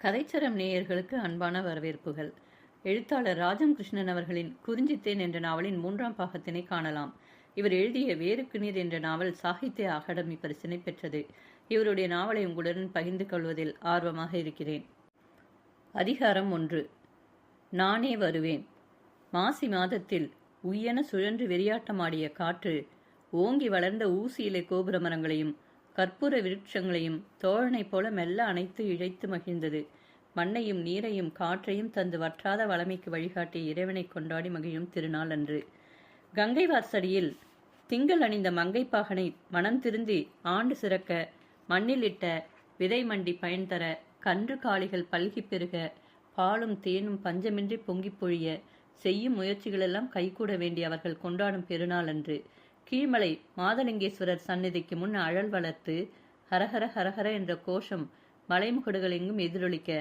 கதைச்சரம் நேயர்களுக்கு அன்பான வரவேற்புகள். எழுத்தாளர் ராஜம் கிருஷ்ணன் அவர்களின் குறிஞ்சித்தேன் என்ற நாவலின் 3ஆம் பாகத்தினை காணலாம். இவர் எழுதிய வேருக்கு நீர் என்ற நாவல் சாகித்ய அகாடமி பரிசினை பெற்றது. இவருடைய நாவலை உங்களுடன் பகிர்ந்து கொள்வதில் ஆர்வமாக இருக்கிறேன். அதிகாரம் 1. நானே வருவேன். மாசி மாதத்தில் உய்யென சுழன்று வெறியாட்டமாடிய காற்று ஓங்கி வளர்ந்த ஊசி இலை கோபுர மரங்களையும் கற்பூர விருட்சங்களையும் தோழனைப் போல மெல்ல அணைத்து இழைத்து மகிழ்ந்தது. மண்ணையும் நீரையும் காற்றையும் தந்து வற்றாத வளமைக்கு வழிகாட்டிய இறைவனை கொண்டாடி மகிழும் திருநாள் அன்று. கங்கை வார்சடியில் திங்கள் அணிந்த மங்கைப்பாகனை மனம் திருந்தி ஆண்டு சிறக்க மண்ணில் இட்ட விதை மண்டி பயன் தர கன்று காளிகள் பல்கி பெருக பாலும் தேனும் பஞ்சமின்றி பொங்கிப் பொழிய செய்யும் முயற்சிகளெல்லாம் கைகூட வேண்டி அவர்கள் கொண்டாடும் பெருநாள் அன்று. கீழ்மலை மாதலிங்கேஸ்வரர் சந்நிதிக்கு முன் அழல் வளர்த்து ஹரஹர ஹரஹர என்ற கோஷம் மலைமுகடுகள் எங்கும் எதிரொலிக்க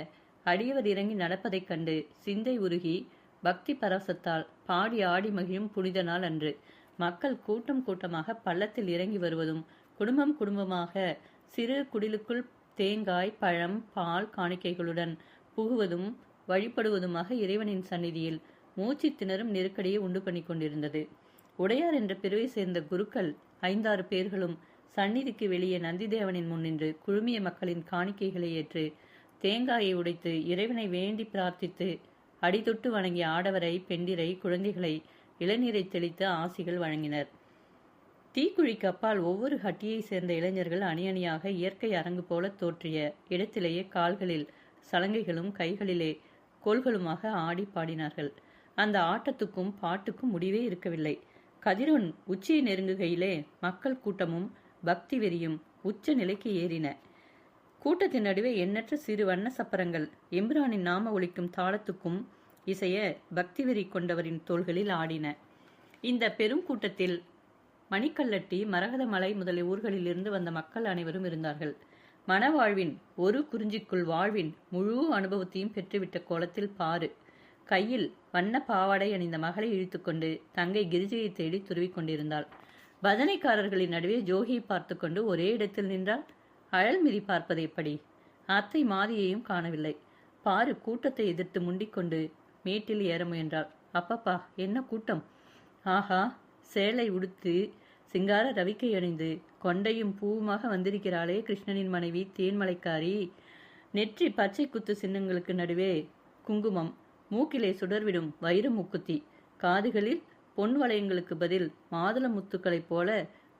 அடியவர் இறங்கி நடப்பதைக் கண்டு சிந்தை உருகி பக்தி பரவசத்தால் பாடி ஆடி மகிழும் புனித நாள் அன்று. மக்கள் கூட்டம் கூட்டமாக பள்ளத்தில் இறங்கி வருவதும் குடும்பம் குடும்பமாக சிறு குடிலுக்குள் தேங்காய் பழம் பால் காணிக்கைகளுடன் புகுவதும் வழிபடுவதுமாக இறைவனின் சந்நிதியில் மூச்சு திணறும் நெருக்கடியை உண்டு பண்ணி கொண்டிருந்தது. உடையார் என்ற பிரிவை சேர்ந்த குருக்கள் 5-6 பேர்களும் சந்நிதிக்கு வெளியே நந்திதேவனின் முன்னின்று குழுமிய மக்களின் காணிக்கைகளை ஏற்று தேங்காயை உடைத்து இறைவனை வேண்டி பிரார்த்தித்து அடிதொட்டு வணங்கிய ஆடவரை பெண்டிரை குழந்தைகளை இளநீரை தெளித்து ஆசிகள் வழங்கினர். தீக்குழிக்கு அப்பால் ஒவ்வொரு ஹட்டியை சேர்ந்த இளைஞர்கள் அணியணியாக இயற்கை அரங்கு போல தோற்றிய இடத்திலேயே கால்களில் சலங்கைகளும் கைகளிலே கோல்களுமாக ஆடி பாடினார்கள். அந்த ஆட்டத்துக்கும் பாட்டுக்கும் முடிவே இருக்கவில்லை. கதிரவன் உச்சியை நெருங்குகையிலே மக்கள் கூட்டமும் பக்தி வெறியும் உச்ச நிலைக்கு ஏறின. கூட்டத்தின் நடுவே எண்ணற்ற சிறு வண்ண சப்பரங்கள் எம்பிரானின் நாம ஒலிக்கும் தாளத்துக்கும் இசைய பக்தி வெறி கொண்டவரின் தோள்களில் ஆடின. இந்த பெரும் கூட்டத்தில் மணிக்கல்லட்டி மரகதமலை முதலிய ஊர்களிலிருந்து வந்த மக்கள் அனைவரும் இருந்தார்கள். மனவாழ்வின் ஒரு குறிஞ்சிக்குள் வாழ்வின் முழு அனுபவத்தையும் பெற்றுவிட்ட கோலத்தில் பாரு கையில் வண்ண பாவாடை அணிந்த மகளை இழுத்துக்கொண்டு தங்கை கிரிஜையை தேடி துருவிக் கொண்டிருந்தாள். பஜனைக்காரர்களின் நடுவே ஜோகியை பார்த்து கொண்டு ஒரே இடத்தில் நின்றால் அழல் மிதி பார்ப்பது எப்படி? அத்தை மாதியையும் காணவில்லை. பாரு கூட்டத்தை எதிர்த்து முண்டிக்கொண்டு மேட்டில் ஏற முயன்றாள். அப்பப்பா, என்ன கூட்டம்! ஆஹா, சேலை உடுத்து சிங்கார ரவிக்கை அணிந்து கொண்டையும் பூவுமாக வந்திருக்கிறாளே கிருஷ்ணனின் மனைவி தேன்மலைக்காரி. நெற்றி பச்சை குத்து சின்னங்களுக்கு நடுவே குங்குமம், மூக்கிலே சுடர்விடும் வைர மூக்குத்தி, காதுகளில் பொன் வளையங்களுக்கு பதில் மாதுள முத்துக்களைப் போல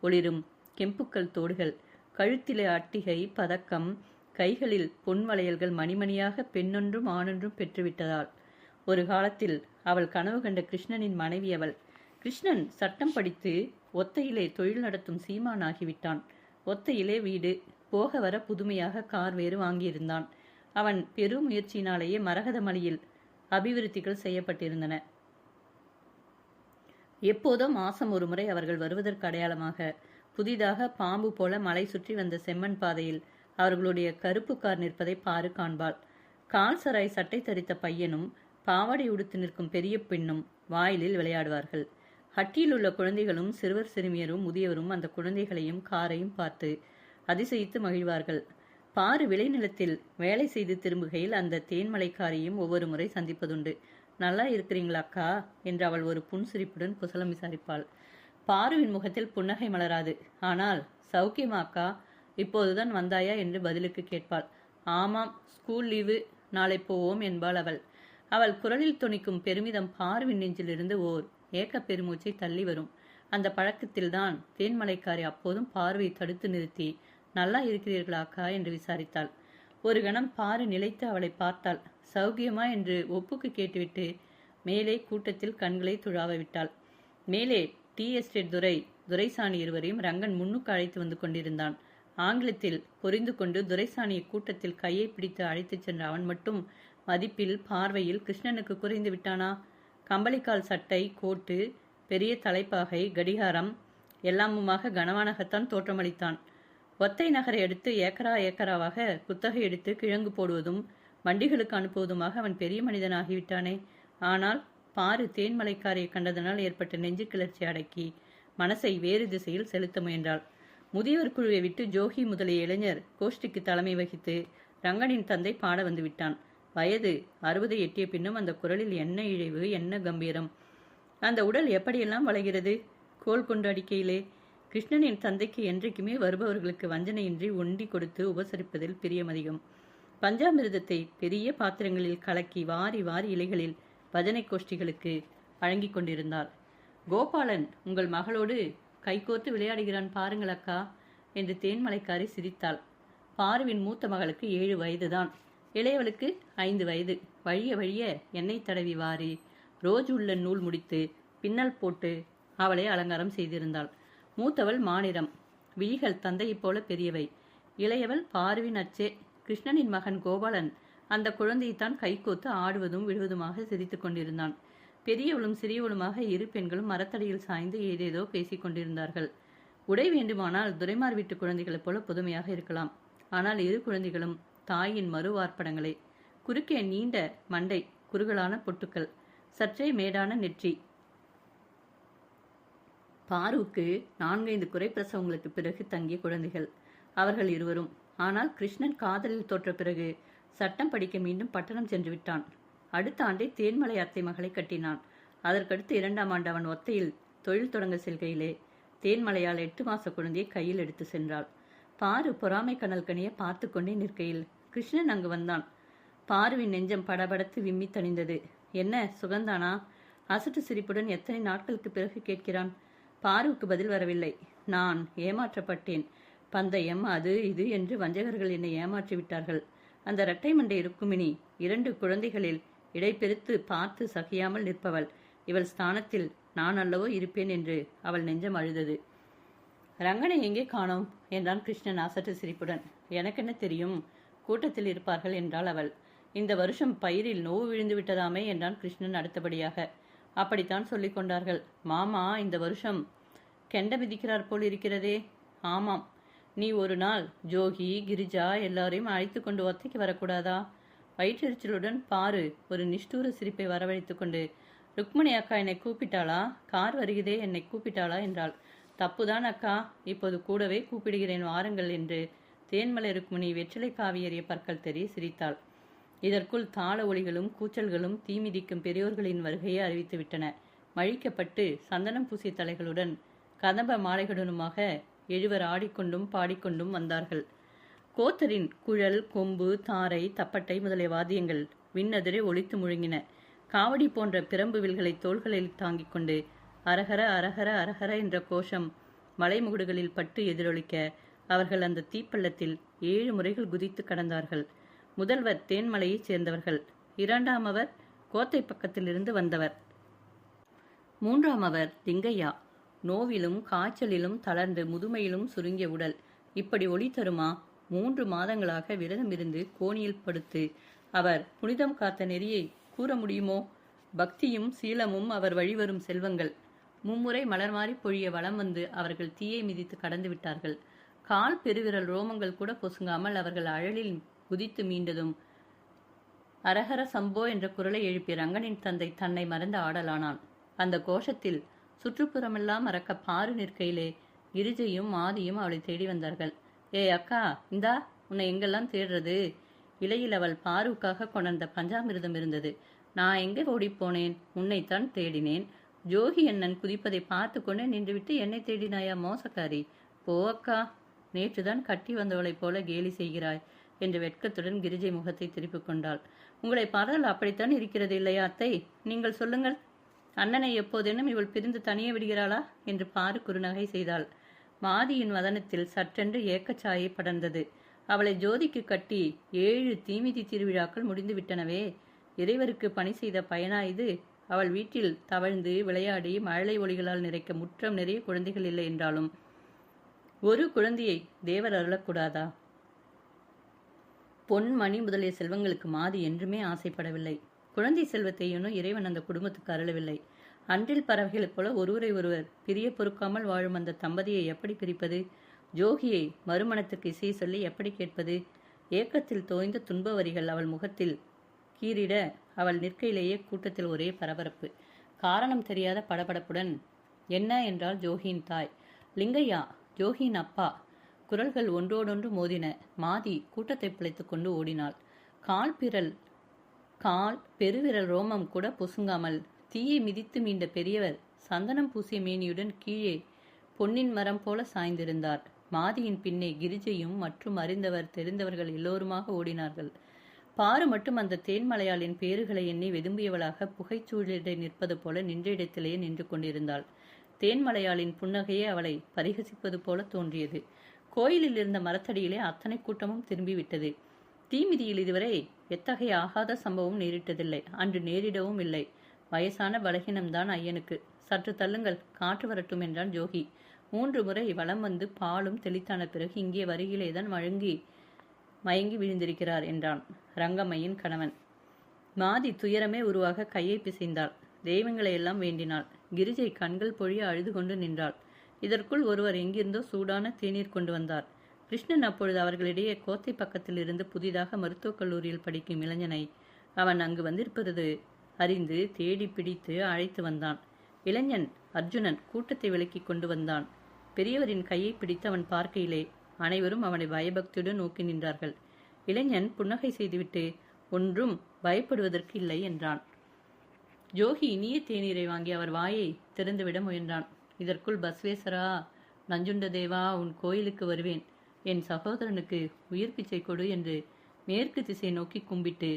ஒளிரும் கெம்புக்கள் தோடுகள், கழுத்திலே அட்டிகை பதக்கம், கைகளில் பொன் வளையல்கள் மணிமணியாக பெண்ணொன்றும் ஆணொன்றும் பெற்றுவிட்டதால் ஒரு காலத்தில் அவள் கனவு கண்ட கிருஷ்ணனின் மனைவி அவள். கிருஷ்ணன் சட்டம் படித்து ஒத்தையிலே தொழில் நடத்தும் சீமான் ஆகிவிட்டான். ஒத்தையிலே வீடு, போக வர புதுமையாக கார் வேறு வாங்கியிருந்தான். அவன் பெரும் முயற்சியினாலேயே மரகதமலையில் அபிவிருத்திகள் செய்யப்பட்டிருந்தன. எப்போதோ மாசம் ஒரு முறை அவர்கள் வருவதற்கு அடையாளமாக புதிதாக பாம்பு போல மலை சுற்றி வந்த செம்மண் பாதையில் அவர்களுடைய கருப்பு கார் நிற்பதை பாரு காண்பாள். கால் சராய் சட்டை தரித்த பையனும் பாவாடை உடுத்து நிற்கும் பெரிய பெண்ணும் வாயிலில் விளையாடுவார்கள். ஹட்டியில் உள்ள குழந்தைகளும் சிறுவர் சிறுமியரும் முதியவரும் அந்த குழந்தைகளையும் காரையும் பார்த்து அதிசயித்து மகிழ்வார்கள். பாரு விளைநிலத்தில் வேலை செய்து திரும்புகையில் அந்த தேன்மலைக்காரியும் ஒவ்வொரு முறை சந்திப்பதுண்டு. நல்லா இருக்கிறீங்களாக்கா என்று அவள் ஒரு புன்சிரிப்புடன் குசலம் விசாரிப்பாள். பாருவின் முகத்தில் புன்னகை மலராது. ஆனால் சௌக்கியமா அக்கா, இப்போதுதான் வந்தாயா என்று பதிலுக்கு கேட்பாள். ஆமாம், ஸ்கூல் லீவு, நாளை போவோம் என்பாள் அவள். அவள் குரலில் துணிக்கும் பெருமிதம் பாருவின் நெஞ்சிலிருந்து ஓர் ஏக்க பெருமூச்சை தள்ளி வரும். அந்த பழக்கத்தில்தான் தேன்மலைக்காரி அப்போதும் பார்வையை தடுத்து நிறுத்தி நல்லா இருக்கிறீர்களா அக்கா என்று விசாரித்தாள். ஒரு கணம் பாரு நிலைத்து அவளை பார்த்தாள். சௌக்கியமா என்று ஒப்புக்கு கேட்டுவிட்டு மேலே கூட்டத்தில் கண்களை துழாவ விட்டாள். மேலே டி எஸ்டேட் துரைசாணி இருவரையும் ரங்கன் முன்னுக்கு அழைத்து வந்து கொண்டிருந்தான். ஆங்கிலத்தில் புரிந்து கொண்டு துரைசாணியை கூட்டத்தில் கையை பிடித்து அழைத்துச் சென்ற அவன் மட்டும் மதிப்பில் பார்வையில் கிருஷ்ணனுக்கு குறைந்து விட்டானா? கம்பளிக்கால் சட்டை, கோட்டு, பெரிய தலைப்பாகை, கடிகாரம் எல்லாமுமாக கனவானகத்தான் தோற்றமளித்தான். ஒத்தை நகரை அடுத்து ஏக்கரா ஏக்கராவாக குத்தகை எடுத்து கிழங்கு போடுவதும் வண்டிகளுக்கு அனுப்புவதுமாக அவன் பெரிய மனிதனாகிவிட்டானே. ஆனால் பாரு தேன்மலைக்காரியை கண்டதனால் ஏற்பட்ட நெஞ்சு கிளர்ச்சி அடக்கி மனசை வேறு திசையில் செலுத்த முயன்றாள். முதியோர் குழுவை விட்டு ஜோகி முதலிய இளைஞர் கோஷ்டிக்கு தலைமை வகித்து ரங்கனின் தந்தை பாட வந்து விட்டான். வயது 60 எட்டிய பின்னும் அந்த குரலில் என்ன இழைவு, என்ன கம்பீரம்! அந்த உடல் எப்படியெல்லாம் வளைகிறது கோல் கொண்டு அடிக்கையிலே! கிருஷ்ணனின் தந்தைக்கு என்றைக்குமே வருபவர்களுக்கு வஞ்சனையின்றி ஒண்டி கொடுத்து உபசரிப்பதில் பிரியமதிகம். பஞ்சாமிர்தத்தை பெரிய பாத்திரங்களில் கலக்கி வாரி வாரி இலைகளில் பஜனை கோஷ்டிகளுக்கு வழங்கிக் கொண்டிருந்தார். கோபாலன் உங்கள் மகளோடு கைகோர்த்து விளையாடுகிறான் பாருங்கள் அக்கா என்று தேன்மலைக்காரி சிரித்தாள். பாருவின் மூத்த மகளுக்கு 7 வயதுதான், இளையவளுக்கு 5 வயது. வழிய வழிய எண்ணெய் தடவி வாரி ரோஜ் உள்ள நூல் முடித்து பின்னல் போட்டு அவளை அலங்காரம் செய்திருந்தாள். மூத்தவள் மாநிறம், விழிகள் தந்தையைப் போல பெரியவை. இளையவள் பாருவின் அச்சே. கிருஷ்ணனின் மகன் கோபாலன் அந்த குழந்தையைத்தான் கைகோத்து ஆடுவதும் விடுவதுமாக சிரித்து கொண்டிருந்தான். பெரியவளும் சிறியவளுமாக இரு பெண்களும் மரத்தடியில் சாய்ந்து ஏதேதோ பேசிக் கொண்டிருந்தார்கள். உடை வேண்டுமானால் துரைமார் வீட்டு குழந்தைகளைப் போல புதுமையாக இருக்கலாம். ஆனால் இரு குழந்தைகளும் தாயின் மறுவார்ப்படங்களே. குறுக்கே நீண்ட மண்டை, குறுகலான பொட்டுக்கள், சற்றே மேடான நெற்றி. பாருக்கு 4-5 குறைப்பிரசவங்களுக்கு பிறகு தங்கிய குழந்தைகள் அவர்கள் இருவரும். ஆனால் கிருஷ்ணன் காதலில் தோற்ற பிறகு சட்டம் படிக்க மீண்டும் பட்டணம் சென்று விட்டான். அடுத்த ஆண்டே தேன்மலை அத்தை மகளை கட்டினான். அதற்கடுத்து 2ஆம் ஆண்டு அவன் ஒத்தையில் தொழில் தொடங்க செல்கையிலே தேன்மலையால் 8 மாச குழந்தையை கையில் எடுத்து சென்றாள். பாரு பொறாமை கனல் கனிய பார்த்து கொண்டே நிற்கையில் கிருஷ்ணன் அங்கு வந்தான். பாருவின் நெஞ்சம் படபடத்து விம்மி தணிந்தது. என்ன சுகந்தானா? அசட்டு சிரிப்புடன் எத்தனை நாட்களுக்கு பிறகு கேட்கிறான். பாருவுக்கு பதில் வரவில்லை. நான் ஏமாற்றப்பட்டேன். பந்தயம் அது இது என்று வஞ்சகர்கள் என்னை ஏமாற்றி விட்டார்கள். அந்த இரட்டை மண்டை ருக்குமிணி 2 குழந்தைகளில் இடைப்பெருத்து பார்த்து சகியாமல் நிற்பவள். இவள் ஸ்தானத்தில் நான் அல்லவோ இருப்பேன் என்று அவள் நெஞ்சம் அழுதது. ரங்கனை எங்கே காணோம் என்றான் கிருஷ்ணன் அசட்டு சிரிப்புடன். எனக்கென்ன தெரியும், கூட்டத்தில் இருப்பார்கள் என்றாள் அவள். இந்த வருஷம் பயிரில் நோவு விழுந்து விட்டதாமே என்றான் கிருஷ்ணன் அடுத்தபடியாக. அப்படித்தான் சொல்லிக் கொண்டார்கள். மாமா இந்த வருஷம் கெண்ட மிதிக்கிறார் போல் இருக்கிறதே. ஆமாம், நீ ஒரு நாள் ஜோகி கிரிஜா எல்லாரையும் அழைத்து கொண்டு ஒத்தைக்கு வரக்கூடாதா? வயிற்றெரிச்சலுடன் பாரு ஒரு நிஷ்டூர சிரிப்பை வரவழைத்து கொண்டு, ருக்மணி அக்கா என்னை கூப்பிட்டாளா? கார் வருகிறதே, என்னை கூப்பிட்டாளா என்றாள். தப்புதான் அக்கா, இப்போது கூடவே கூப்பிடுகிறேன் வாருங்கள் என்று தேன்மலை ருக்மணி வெற்றிலை காவியறிய பற்கள் தெரிய சிரித்தாள். இதற்குள் தாள ஒளிகளும் கூச்சல்களும் தீமிதிக்கும் பெரியோர்களின் வருகையை அறிவித்து விட்டன. மழிக்கப்பட்டு சந்தனம் பூசிய தலைகளுடன் கதம்ப மாலைகளுமாக 7 ஆடிக்கொண்டும் பாடிக்கொண்டும் வந்தார்கள். கோத்தரின் குழல், கொம்பு, தாரை, தப்பட்டை முதலிய வாத்தியங்கள் விண்ணதிரே ஒலித்து முழங்கின. காவடி போன்ற பிரம்புவில்களை தோள்களில் தாங்கிக் கொண்டு அரஹர அரஹர அரஹர என்ற கோஷம் மலைமுகுடுகளில் பட்டு எதிரொலிக்க அவர்கள் அந்த தீப்பள்ளத்தில் 7 முறைகள் குதித்து கடந்தார்கள். முதல்வர் தேன்மலையைச் சேர்ந்தவர்கள், 2ஆமவர் கோத்தை பக்கத்திலிருந்து வந்தவர், 3ஆமவர் லிங்கையா. நோவிலும் காய்ச்சலிலும் தளர்ந்து முதுமையிலும் சுருங்கிய உடல் இப்படி ஒளி தருமா? 3 மாதங்களாக விரதம் இருந்து கோணியில் படுத்து அவர் புனிதம் காத்த நெறியை கூற முடியுமோ? பக்தியும் சீலமும் அவர் வழிவரும் செல்வங்கள். மும்முறை மலர் மாறி பொழிய வலம் வந்து அவர்கள் தீயை மிதித்து கடந்து விட்டார்கள். கால் பெருவிரல் ரோமங்கள் கூட பொசுங்காமல் அவர்கள் அழலில் குதித்து மீண்டதும் அரஹர சம்போ என்ற குரலை எழுப்பிய ரங்கனின் தந்தை தன்னை மறந்து ஆடலானான். அந்த கோஷத்தில் சுற்றுப்புறமெல்லாம் மறக்க பாரு நிற்கையிலே கிரிஜையும் மாதியும் அவளை தேடி வந்தார்கள். ஏ அக்கா, இந்தா உன்னை எங்கெல்லாம் தேடுறது? இலையில் அவள் பாருவுக்காக கொண்ட பஞ்சாமிர்தம் இருந்தது. நான் எங்கே ஓடிப்போனேன்? உன்னைத்தான் தேடினேன். ஜோகி அண்ணன் குதிப்பதை பார்த்து கொண்டே நின்றுவிட்டு என்னை தேடினாயா மோசக்காரி? போ அக்கா, நேற்றுதான் கட்டி வந்தவளைப் போல கேலி செய்கிறாய் என்று வெட்கத்துடன் கிரிஜை முகத்தை திருப்பிக் கொண்டாள். உங்களை பார்த்தால் அப்படித்தான் இருக்கிறது இல்லையா அத்தை? நீங்கள் சொல்லுங்கள். அண்ணனை எப்போதேனும் இவள் பிரிந்து தனியே விடுகிறாளா என்று பாரு குறுநகை செய்தாள். மாதியின் வதனத்தில் சற்றென்று ஏக்கச்சாயை படர்ந்தது. அவளை ஜோதிக்கு கட்டி 7 தீமிதி திருவிழாக்கள் முடிந்து விட்டனவே. இறைவருக்கு பணி செய்த பயனா இது? அவள் வீட்டில் தவழ்ந்து விளையாடி மழலை ஒளிகளால் நிறைக்க முற்றம் நிறைய குழந்தைகள் இல்லை என்றாலும் ஒரு குழந்தையை தேவர் அருளக்கூடாதா? பொன் மணி முதலிய செல்வங்களுக்கு மாதி என்றுமே ஆசைப்படவில்லை. குழந்தை செல்வத்தையும் இறைவன் அந்த குடும்பத்துக்கு அருளவில்லை. அன்றில் பறவைகளைப் போல ஒருவரை ஒருவர் பிரிய பொறுக்காமல் வாழும் அந்த தம்பதியை எப்படி பிரிப்பது? ஜோகியை மறுமணத்துக்கு இசை சொல்லி எப்படி கேட்பது? ஏக்கத்தில் தோய்ந்த துன்ப வரிகள் அவள் முகத்தில் கீறிட அவள் நிற்கையிலேயே கூட்டத்தில் ஒரே பரபரப்பு. காரணம் தெரியாத படபடப்புடன் என்ன என்றால் ஜோகியின் தாய். லிங்கையா, ஜோகியின் அப்பா. குரல்கள் ஒன்றோடொன்று மோதின. மாதி கூட்டத்தை பிழைத்துக் கொண்டு ஓடினாள். கால் பெருவிரல் ரோமம் கூட பொசுங்காமல் தீயை மிதித்து மீண்ட பெரியவர் சந்தனம் பூசிய மேனியுடன் கீழே பொன்னின் மரம் போல சாய்ந்திருந்தார். மாதியின் பின்னே கிரிஜையும் மற்றும் அறிந்தவர் தெரிந்தவர்கள் எல்லோருமாக ஓடினார்கள். பாரு மட்டும் அந்த தேன்மலையாளின் பேறுகளை எண்ணி வெதும்பியவளாக புகைச்சூழலிட நிற்பது போல நின்ற இடத்திலேயே நின்று கொண்டிருந்தாள். தேன்மலையாளின் புன்னகையே அவளை பரிகசிப்பது போல தோன்றியது. கோயிலில் இருந்த மரத்தடியிலே அத்தனை கூட்டமும் திரும்பிவிட்டது. தீமிதியில் இதுவரை எத்தகைய ஆகாத சம்பவம் நேரிட்டதில்லை. அன்று நேரிடவும் இல்லை. வயசான பலகீனம்தான் ஐயனுக்கு. சற்று தள்ளுங்கள், காற்று வரட்டும் என்றான் ஜோகி. 3 முறை வலம் வந்து பாலும் தெளித்தான பிறகு இங்கே வருகிலேதான் மயங்கி விழுந்திருக்கிறார் என்றான் ரங்கம்மையின் கணவன். மாதி துயரமே உருவாக கையை பிசைந்தாள். தெய்வங்களை எல்லாம் வேண்டினாள். கிரிஜை கண்கள் பொழிய அழுது கொண்டு நின்றாள். இதற்குள் ஒருவர் எங்கிருந்தோ சூடான தேநீர் கொண்டு வந்தார். கிருஷ்ணன் அப்பொழுது அவர்களிடையே கோத்தை பக்கத்தில் இருந்து புதிதாக மருத்துவக் கல்லூரியில் படிக்கும் இளைஞனை அவன் அங்கு வந்திருப்பது அறிந்து தேடி பிடித்து அழைத்து வந்தான். இளைஞன் அர்ஜுனன் கூட்டத்தை விலக்கி கொண்டு வந்தான். பெரியவரின் கையை பிடித்து அவன் பார்க்கையிலே அனைவரும் அவனை பயபக்தியுடன் நோக்கி நின்றார்கள். இளைஞன் புன்னகை செய்துவிட்டு ஒன்றும் பயப்படுவதற்கு இல்லை என்றான். ஜோகி இனிய தேநீரை வாங்கி அவர் வாயை திறந்துவிட முயன்றான். இதற்குள் பஸ்வேஸ்வரா, நஞ்சுண்ட தேவா, உன் கோயிலுக்கு வருவேன். என் சகோதரனுக்கு உயிர் பிச்சை கொடு என்று மேற்கு திசை நோக்கி கும்பிட்டு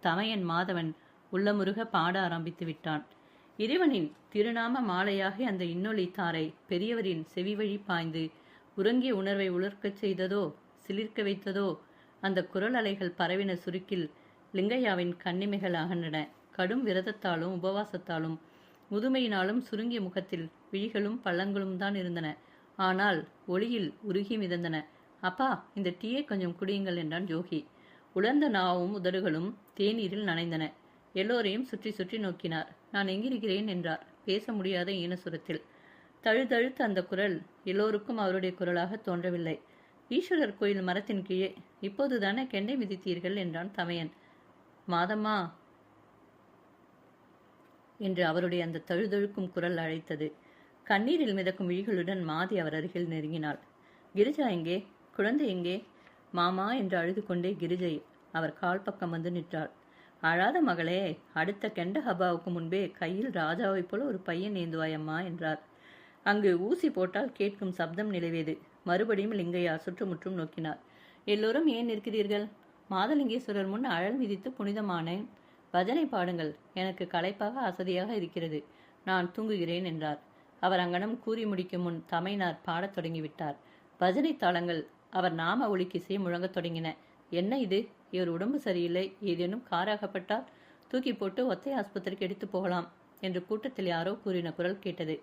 தமையன் மாதவன் உள்ளமுருக பாட ஆரம்பித்து விட்டான். இறைவனின் திருநாம மாலையாக அந்த இன்னொலி தாரை பெரியவரின் செவி வழி பாய்ந்து உறங்கிய உணர்வை உலர்க்கச் செய்ததோ சிலிர்க்க வைத்ததோ அந்த குரல் அலைகள் பரவின சுருக்கில் லிங்கையாவின் கண்ணிமைகள் அகன்றன. கடும் விரதத்தாலும் உபவாசத்தாலும் முதுமையினாலும் சுருங்கிய முகத்தில் விழிகளும் பள்ளங்களும் தான் இருந்தன. ஆனால் ஒளியில் உருகி மிதந்தன. அப்பா, இந்த டீயை கொஞ்சம் குடியுங்கள் என்றான் ஜோகி. உலர்ந்த நாவும் உதடுகளும் தேநீரில் நனைந்தன. எல்லோரையும் சுற்றி சுற்றி நோக்கினார். நான் எங்கிருக்கிறேன் என்றார் பேச முடியாத ஈனசுரத்தில். தழுதழுத்த அந்த குரல் எல்லோருக்கும் அவருடைய குரலாக தோன்றவில்லை. ஈஸ்வரர் கோயில் மரத்தின் கீழே. இப்போதுதானே கெண்டை மிதித்தீர்கள் என்றான் தமையன். மாதம்மா என்று அவருடைய அந்த தழுதழுக்கும் குரல் அழைத்தது. கண்ணீரில் மிதக்கும் விழிகளுடன் மாதி அவர் அருகில் நெருங்கினாள். கிரிஜா எங்கே? குழந்தை எங்கே? மாமா என்று அழுது கொண்டே கிரிஜை அவர் கால் பக்கம் வந்து நின்றாள். அழாத மகளே, அடுத்த கெண்ட ஹபாவுக்கு முன்பே கையில் ராஜாவைப் போல ஒரு பையன் ஏந்துவாயம்மா என்றார். அங்கு ஊசி போட்டால் கேட்கும் சப்தம் நிலவியது. மறுபடியும் லிங்கையா சுற்றுமுற்றும் நோக்கினார். எல்லோரும் ஏன் நிற்கிறீர்கள்? மாதலிங்கேஸ்வரர் முன் அழல் மிதித்து புனிதமானேன். பஜனை பாடுங்கள். எனக்கு களைப்பாக அசதியாக இருக்கிறது. நான் தூங்குகிறேன் என்றார். அவர் அங்கனம் கூறி முடிக்கும் முன் தமையனார் பாடத் தொடங்கிவிட்டார். பஜனை தாளங்கள் அவர் நாம ஒலிக்கிசை முழங்கத் தொடங்கின. என்ன இது? இவர் உடம்பு சரியில்லை, ஏதேனும் காராகப்பட்டால் தூக்கி போட்டு ஒத்தை ஆஸ்பத்திரிக்கு எடுத்து போகலாம் என்று கூட்டத்தில் யாரோ கூறின குரல் கேட்டது.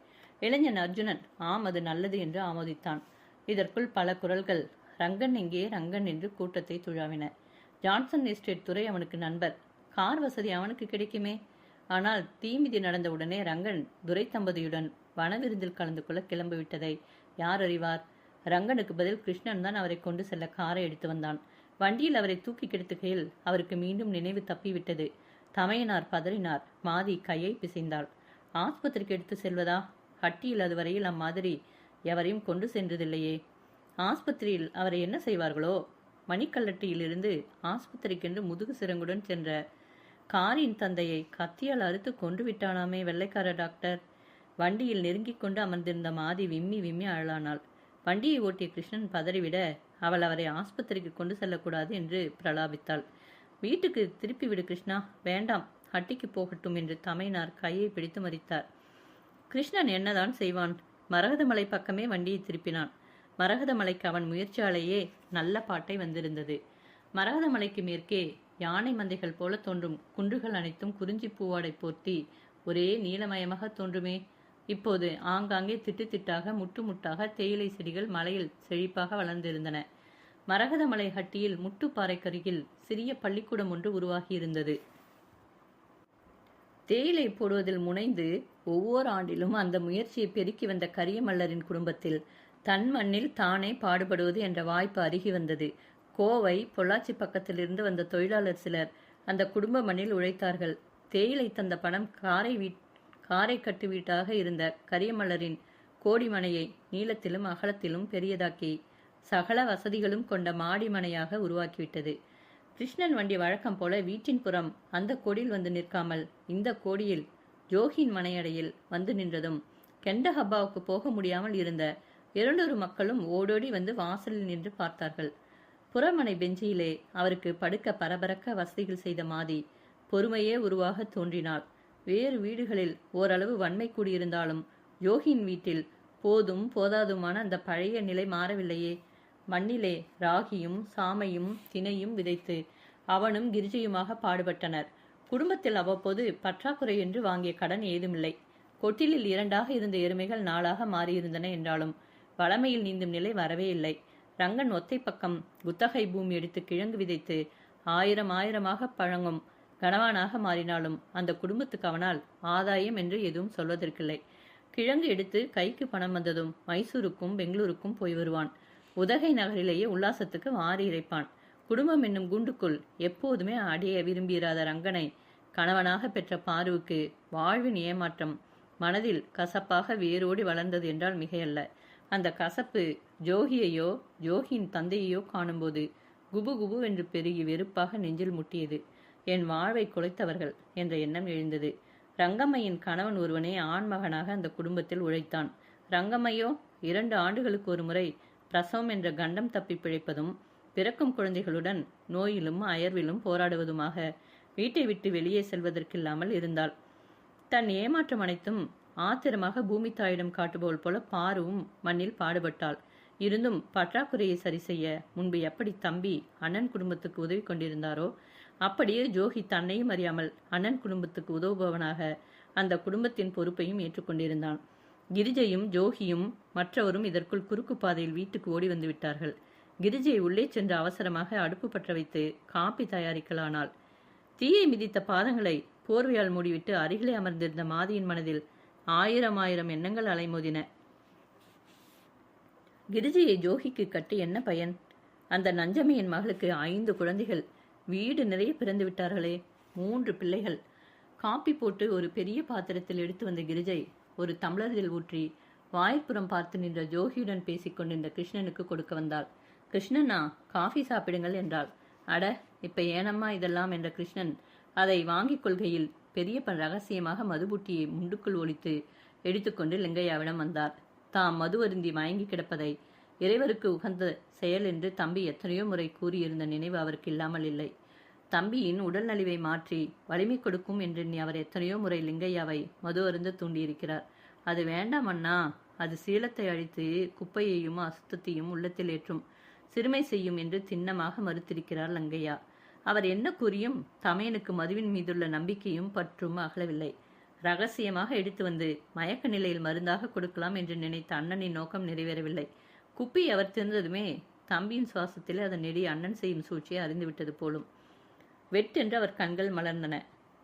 இளைஞன் அர்ஜுனன் ஆம், அது நல்லது என்று ஆமோதித்தான். இதற்குள் பல குரல்கள் ரங்கன் எங்கே, ரங்கன் என்று கூட்டத்தை துழாவின. ஜான்சன் எஸ்டேட் துறை அவனுக்கு நண்பர். கார் வசதி அவனுக்கு கிடைக்குமே. ஆனால் தீமிதி நடந்தவுடனே ரங்கன் துரை தம்பதியுடன் வனவிருந்தில் கலந்து கொள்ள கிளம்பிவிட்டதை யார் அறிவார்? ரங்கனுக்கு பதில் கிருஷ்ணன் தான் அவரை கொண்டு செல்ல காரை எடுத்து வந்தான். வண்டியில் அவரை தூக்கி கெடுத்துகையில் அவருக்கு மீண்டும் நினைவு தப்பிவிட்டது. தமையனார் பதறினார். மாதி கையை பிசைந்தாள். ஆஸ்பத்திரிக்கு எடுத்து செல்வதா? ஹட்டியில் அதுவரையில் அம்மாதிரி எவரையும் கொண்டு சென்றதில்லையே. ஆஸ்பத்திரியில் அவரை என்ன செய்வார்களோ? மணிக்கல்லட்டியிலிருந்து ஆஸ்பத்திரிக்கென்று முதுகு சிறங்குடன் சென்ற காரின் தந்தையை கத்தியால் அறுத்து கொண்டு விட்டானாமே வெள்ளைக்கார டாக்டர். வண்டியில் நெருங்கிக் கொண்டு அமர்ந்திருந்த மாதி விம்மி விம்மி அழலானாள். வண்டியை ஓட்டிய கிருஷ்ணன் பதறிவிட அவள் அவரை ஆஸ்பத்திரிக்கு கொண்டு செல்லக்கூடாது என்று பிரலாபித்தாள். வீட்டுக்கு திருப்பி விடு கிருஷ்ணா. வேண்டாம், ஹட்டிக்கு போகட்டும் என்று தமையனார் கையை பிடித்து மறித்தார். கிருஷ்ணன் என்னதான் செய்வான்? மரகதமலை பக்கமே வண்டியை திருப்பினான். மரகதமலைக்கு அவன் முயற்சியாலேயே நல்ல பாட்டை வந்திருந்தது. மரகதமலைக்கு மேற்கே யானை மந்தைகள் போல தோன்றும் குன்றுகள் அனைத்தும் குறிஞ்சி பூவாடை போர்த்தி ஒரே நீலமயமாக தோன்றுமே. இப்போது ஆங்காங்கே திட்டு திட்டாக முட்டு முட்டாக தேயிலை செடிகள் மலையில் செழிப்பாக வளர்ந்திருந்தன. மரகதமலை ஹட்டியில் முட்டுப்பாறைக்கருகில் சிறிய பள்ளிக்கூடம் ஒன்று உருவாகியிருந்தது. தேயிலை போடுவதில் முனைந்து ஒவ்வொரு ஆண்டிலும் அந்த முயற்சியை பெருக்கி வந்த கரியமல்லரின் குடும்பத்தில் தன் மண்ணில் தானே பாடுபடுவது என்ற வாய்ப்பு அருகி வந்தது. கோவை, பொள்ளாச்சி பக்கத்திலிருந்து வந்த தொழிலாளர் சிலர் அந்த குடும்ப மண்ணில் உழைத்தார்கள். தேயிலை தந்த பணம் காரை கட்டு வீட்டாக இருந்த கரியமல்லரின் கோடிமனையை நீளத்திலும் அகலத்திலும் பெரியதாக்கி சகல வசதிகளும் கொண்ட மாடி மனையாக உருவாக்கிவிட்டது. கிருஷ்ணன் வண்டி வழக்கம் போல வீட்டின் புறம் அந்த கோடியில் வந்து நிற்காமல் இந்த கோடியில் ஜோகியின் மனையடையில் வந்து நின்றதும் கெண்டஹப்பாவுக்கு போக முடியாமல் இருந்த 200 மக்களும் ஓடோடி வந்து வாசலில் நின்று பார்த்தார்கள். புறமனை பெஞ்சியிலே அவருக்கு படுக்க பரபரக்க வசதிகள் செய்த மாதி பொறுமையே உருவாக தோன்றினாள். வேறு வீடுகளில் ஓரளவு வன்மை கூடியிருந்தாலும் யோகியின் வீட்டில் போதும் போதாதுமான அந்த பழைய நிலை மாறவில்லையே. மண்ணிலே ராகியும் சாமையும் தினையும் விதைத்து அவனும் கிரிஜையுமாக பாடுபட்டனர். குடும்பத்தில் அவ்வப்போது பற்றாக்குறை என்று வாங்கிய கடன் ஏதுமில்லை. கொட்டிலில் 2ஆக இருந்த எருமைகள் 4ஆக மாறியிருந்தன என்றாலும் வளமையில் நீந்தும் நிலை வரவே இல்லை. ரங்கன் ஒத்தை பக்கம் குத்தகை பூமி எடுத்து கிழங்கு விதைத்து 1000 பழங்கும் கணவானாக மாறினாலும் அந்த குடும்பத்துக்கு அவனால் ஆதாயம் என்று எதுவும் சொல்வதற்கில்லை. கிழங்கு எடுத்து கைக்கு பணம் வந்ததும் மைசூருக்கும் பெங்களூருக்கும் போய் வருவான். உதகை நகரிலேயே உல்லாசத்துக்கு வாரி இறைப்பான். குடும்பம் என்னும் குண்டுக்குள் எப்போதுமே அடைய விரும்பியிராத ரங்கனை கணவனாக பெற்ற பாருவுக்கு வாழ்வின் ஏமாற்றம் மனதில் கசப்பாக வேரோடி வளர்ந்தது என்றால் மிகையல்ல. அந்த கசப்பு ஜோகியையோ ஜோகியின் தந்தையையோ காணும்போது குபு குபு என்று பெருகி வெறுப்பாக நெஞ்சில் முட்டியது. என் வாழ்வை குலைத்தவர்கள் என்ற எண்ணம் எழுந்தது. ரங்கம்மையின் கணவன் ஒருவனே ஆண்மகனாக அந்த குடும்பத்தில் உழைத்தான். ரங்கம்மையோ 2 ஆண்டுகளுக்கு ஒரு முறை பிரசவம் என்ற கண்டம் தப்பி பிழைப்பதும் பிறக்கும் குழந்தைகளுடன் நோயிலும் அயர்விலும் போராடுவதுமாக வீட்டை விட்டு வெளியே செல்வதற்கில்லாமல் இருந்தாள். தன் ஏமாற்றம் அனைத்தும் ஆத்திரமாக பூமி தாயிடம் காட்டுபவள் போல பாருவும் மண்ணில் பாடுபட்டாள். இருந்தும் பற்றாக்குறையை சரி செய்ய முன்பு எப்படி தம்பி அண்ணன் குடும்பத்துக்கு உதவி கொண்டிருந்தாரோ அப்படியே ஜோகி தன்னையும் அறியாமல் அண்ணன் குடும்பத்துக்கு உதவுபவனாக அந்த குடும்பத்தின் பொறுப்பையும் ஏற்றுக்கொண்டிருந்தான். கிரிஜையும் ஜோகியும் மற்றவரும் இதற்குள் குறுக்கு பாதையில் வீட்டுக்கு ஓடி வந்து விட்டார்கள். கிரிஜை உள்ளே சென்று அவசரமாக அடுப்பு பற்ற வைத்து காப்பி தயாரிக்கலானாள். தீயை மிதித்த பாதங்களை போர்வையால் மூடிவிட்டு அருகிலே அமர்ந்திருந்த மாதியின் மனதில் 1000 எண்ணங்கள் அலைமோதின. கிரிஜையை ஜோகிக்கு கட்டி என்ன பயன்? அந்த நஞ்சமையின் மகளுக்கு 5 குழந்தைகள், வீடு நிறைய பிறந்து விட்டார்களே, 3 பிள்ளைகள். காப்பி போட்டு ஒரு பெரிய பாத்திரத்தில் எடுத்து வந்த கிரிஜை ஒரு டம்ளரில் ஊற்றி வாய்ப்புறம் பார்த்து நின்ற ஜோகியுடன் பேசிக்கொண்டிருந்த கிருஷ்ணனுக்கு கொடுக்க வந்தாள். கிருஷ்ணனா, காஃபி சாப்பிடுங்கள் என்றாள். அட, இப்ப ஏனம்மா இதெல்லாம் என்ற கிருஷ்ணன் அதை வாங்கிக் கொள்கையில் பெரியப்பன் ரகசியமாக மதுபுட்டியை முண்டுக்குள் ஒழித்து எடுத்துக்கொண்டு லிங்கையாவிடம் வந்தார். தாம் மது அருந்தி மயங்கி கிடப்பதை இறைவருக்கு உகந்த செயல் என்று தம்பி எத்தனையோ முறை கூறியிருந்த நினைவு அவருக்கு இல்லாமல் இல்லை. தம்பியின் உடல் நலிவை மாற்றி வலிமை கொடுக்கும் என்று அவர் எத்தனையோ முறை லிங்கையாவை மது அருந்த தூண்டியிருக்கிறார். அது வேண்டாம் அண்ணா, அது சீலத்தை அழித்து குப்பையையும் அசுத்தத்தையும் உள்ளத்தில் ஏற்றும், சிறுமை செய்யும் என்று திண்ணமாக மறுத்திருக்கிறார் லிங்கையா. அவர் என்ன கூறியும் தமையனுக்கு மதுவின் மீதுள்ள நம்பிக்கையும் பற்றும் அகலவில்லை. ரகசியமாக எடுத்து வந்து மயக்க நிலையில் மருந்தாக கொடுக்கலாம் என்று நினைத்த அண்ணனின் நோக்கம் நிறைவேறவில்லை. குப்பி அவர் திறந்ததுமே தம்பியின் சுவாசத்தில் அதன் நெடி அண்ணன் செய்யும் சூழ்ச்சியை அறிந்துவிட்டது போலும். வெட்டென்று அவர் கண்கள் மலர்ந்தன.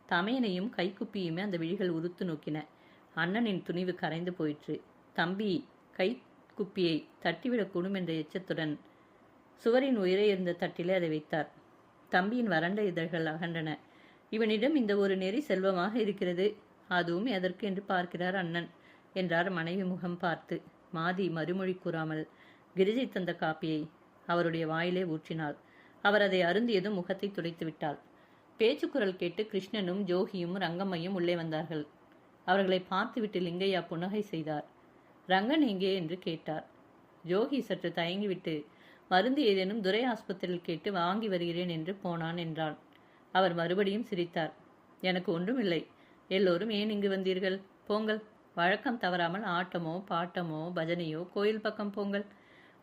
தமையனையும் கைக்குப்பியுமே அந்த விழிகள் உறுத்து நோக்கின. அண்ணனின் துணிவு கரைந்து போயிற்று. தம்பி கைக்குப்பியை தட்டிவிடக்கூடும் என்ற எச்சத்துடன் சுவரின் உயரே இருந்த தட்டிலே அதை வைத்தார். தம்பியின் வறண்ட இதழ்கள் அகன்றன. இவனிடம் இந்த ஒரு நெறி செல்வமாக இருக்கிறது, அதுவும் எதற்கு என்று பார்க்கிறார் அண்ணன் என்றார் மனைவி முகம் பார்த்து. மாதி மறுமொழி கூறாமல் கிரிஜை தந்த காப்பியை அவருடைய வாயிலே ஊற்றினாள். அவர் அதை அருந்தியதும் முகத்தை துடைத்து விட்டாள். பேச்சுக்குரல் கேட்டு கிருஷ்ணனும் ஜோகியும் ரங்கம்மையும் உள்ளே வந்தார்கள். அவர்களை பார்த்துவிட்டு லிங்கையா புன்னகை செய்தார். ரங்கன் எங்கே என்று கேட்டார். ஜோகி சற்று தயங்கிவிட்டு மருந்து ஏதேனும் துரை ஆஸ்பத்திரியில் கேட்டு வாங்கி வருகிறேன் என்று போனான் என்றான். அவர் மறுபடியும் சிரித்தார். எனக்கு ஒன்றுமில்லை. எல்லோரும் ஏன் இங்கு வந்தீர்கள்? போங்கள், வழக்கம் தவறாமல் ஆட்டமோ பாட்டமோ பஜனையோ கோயில் பக்கம் போங்கள்.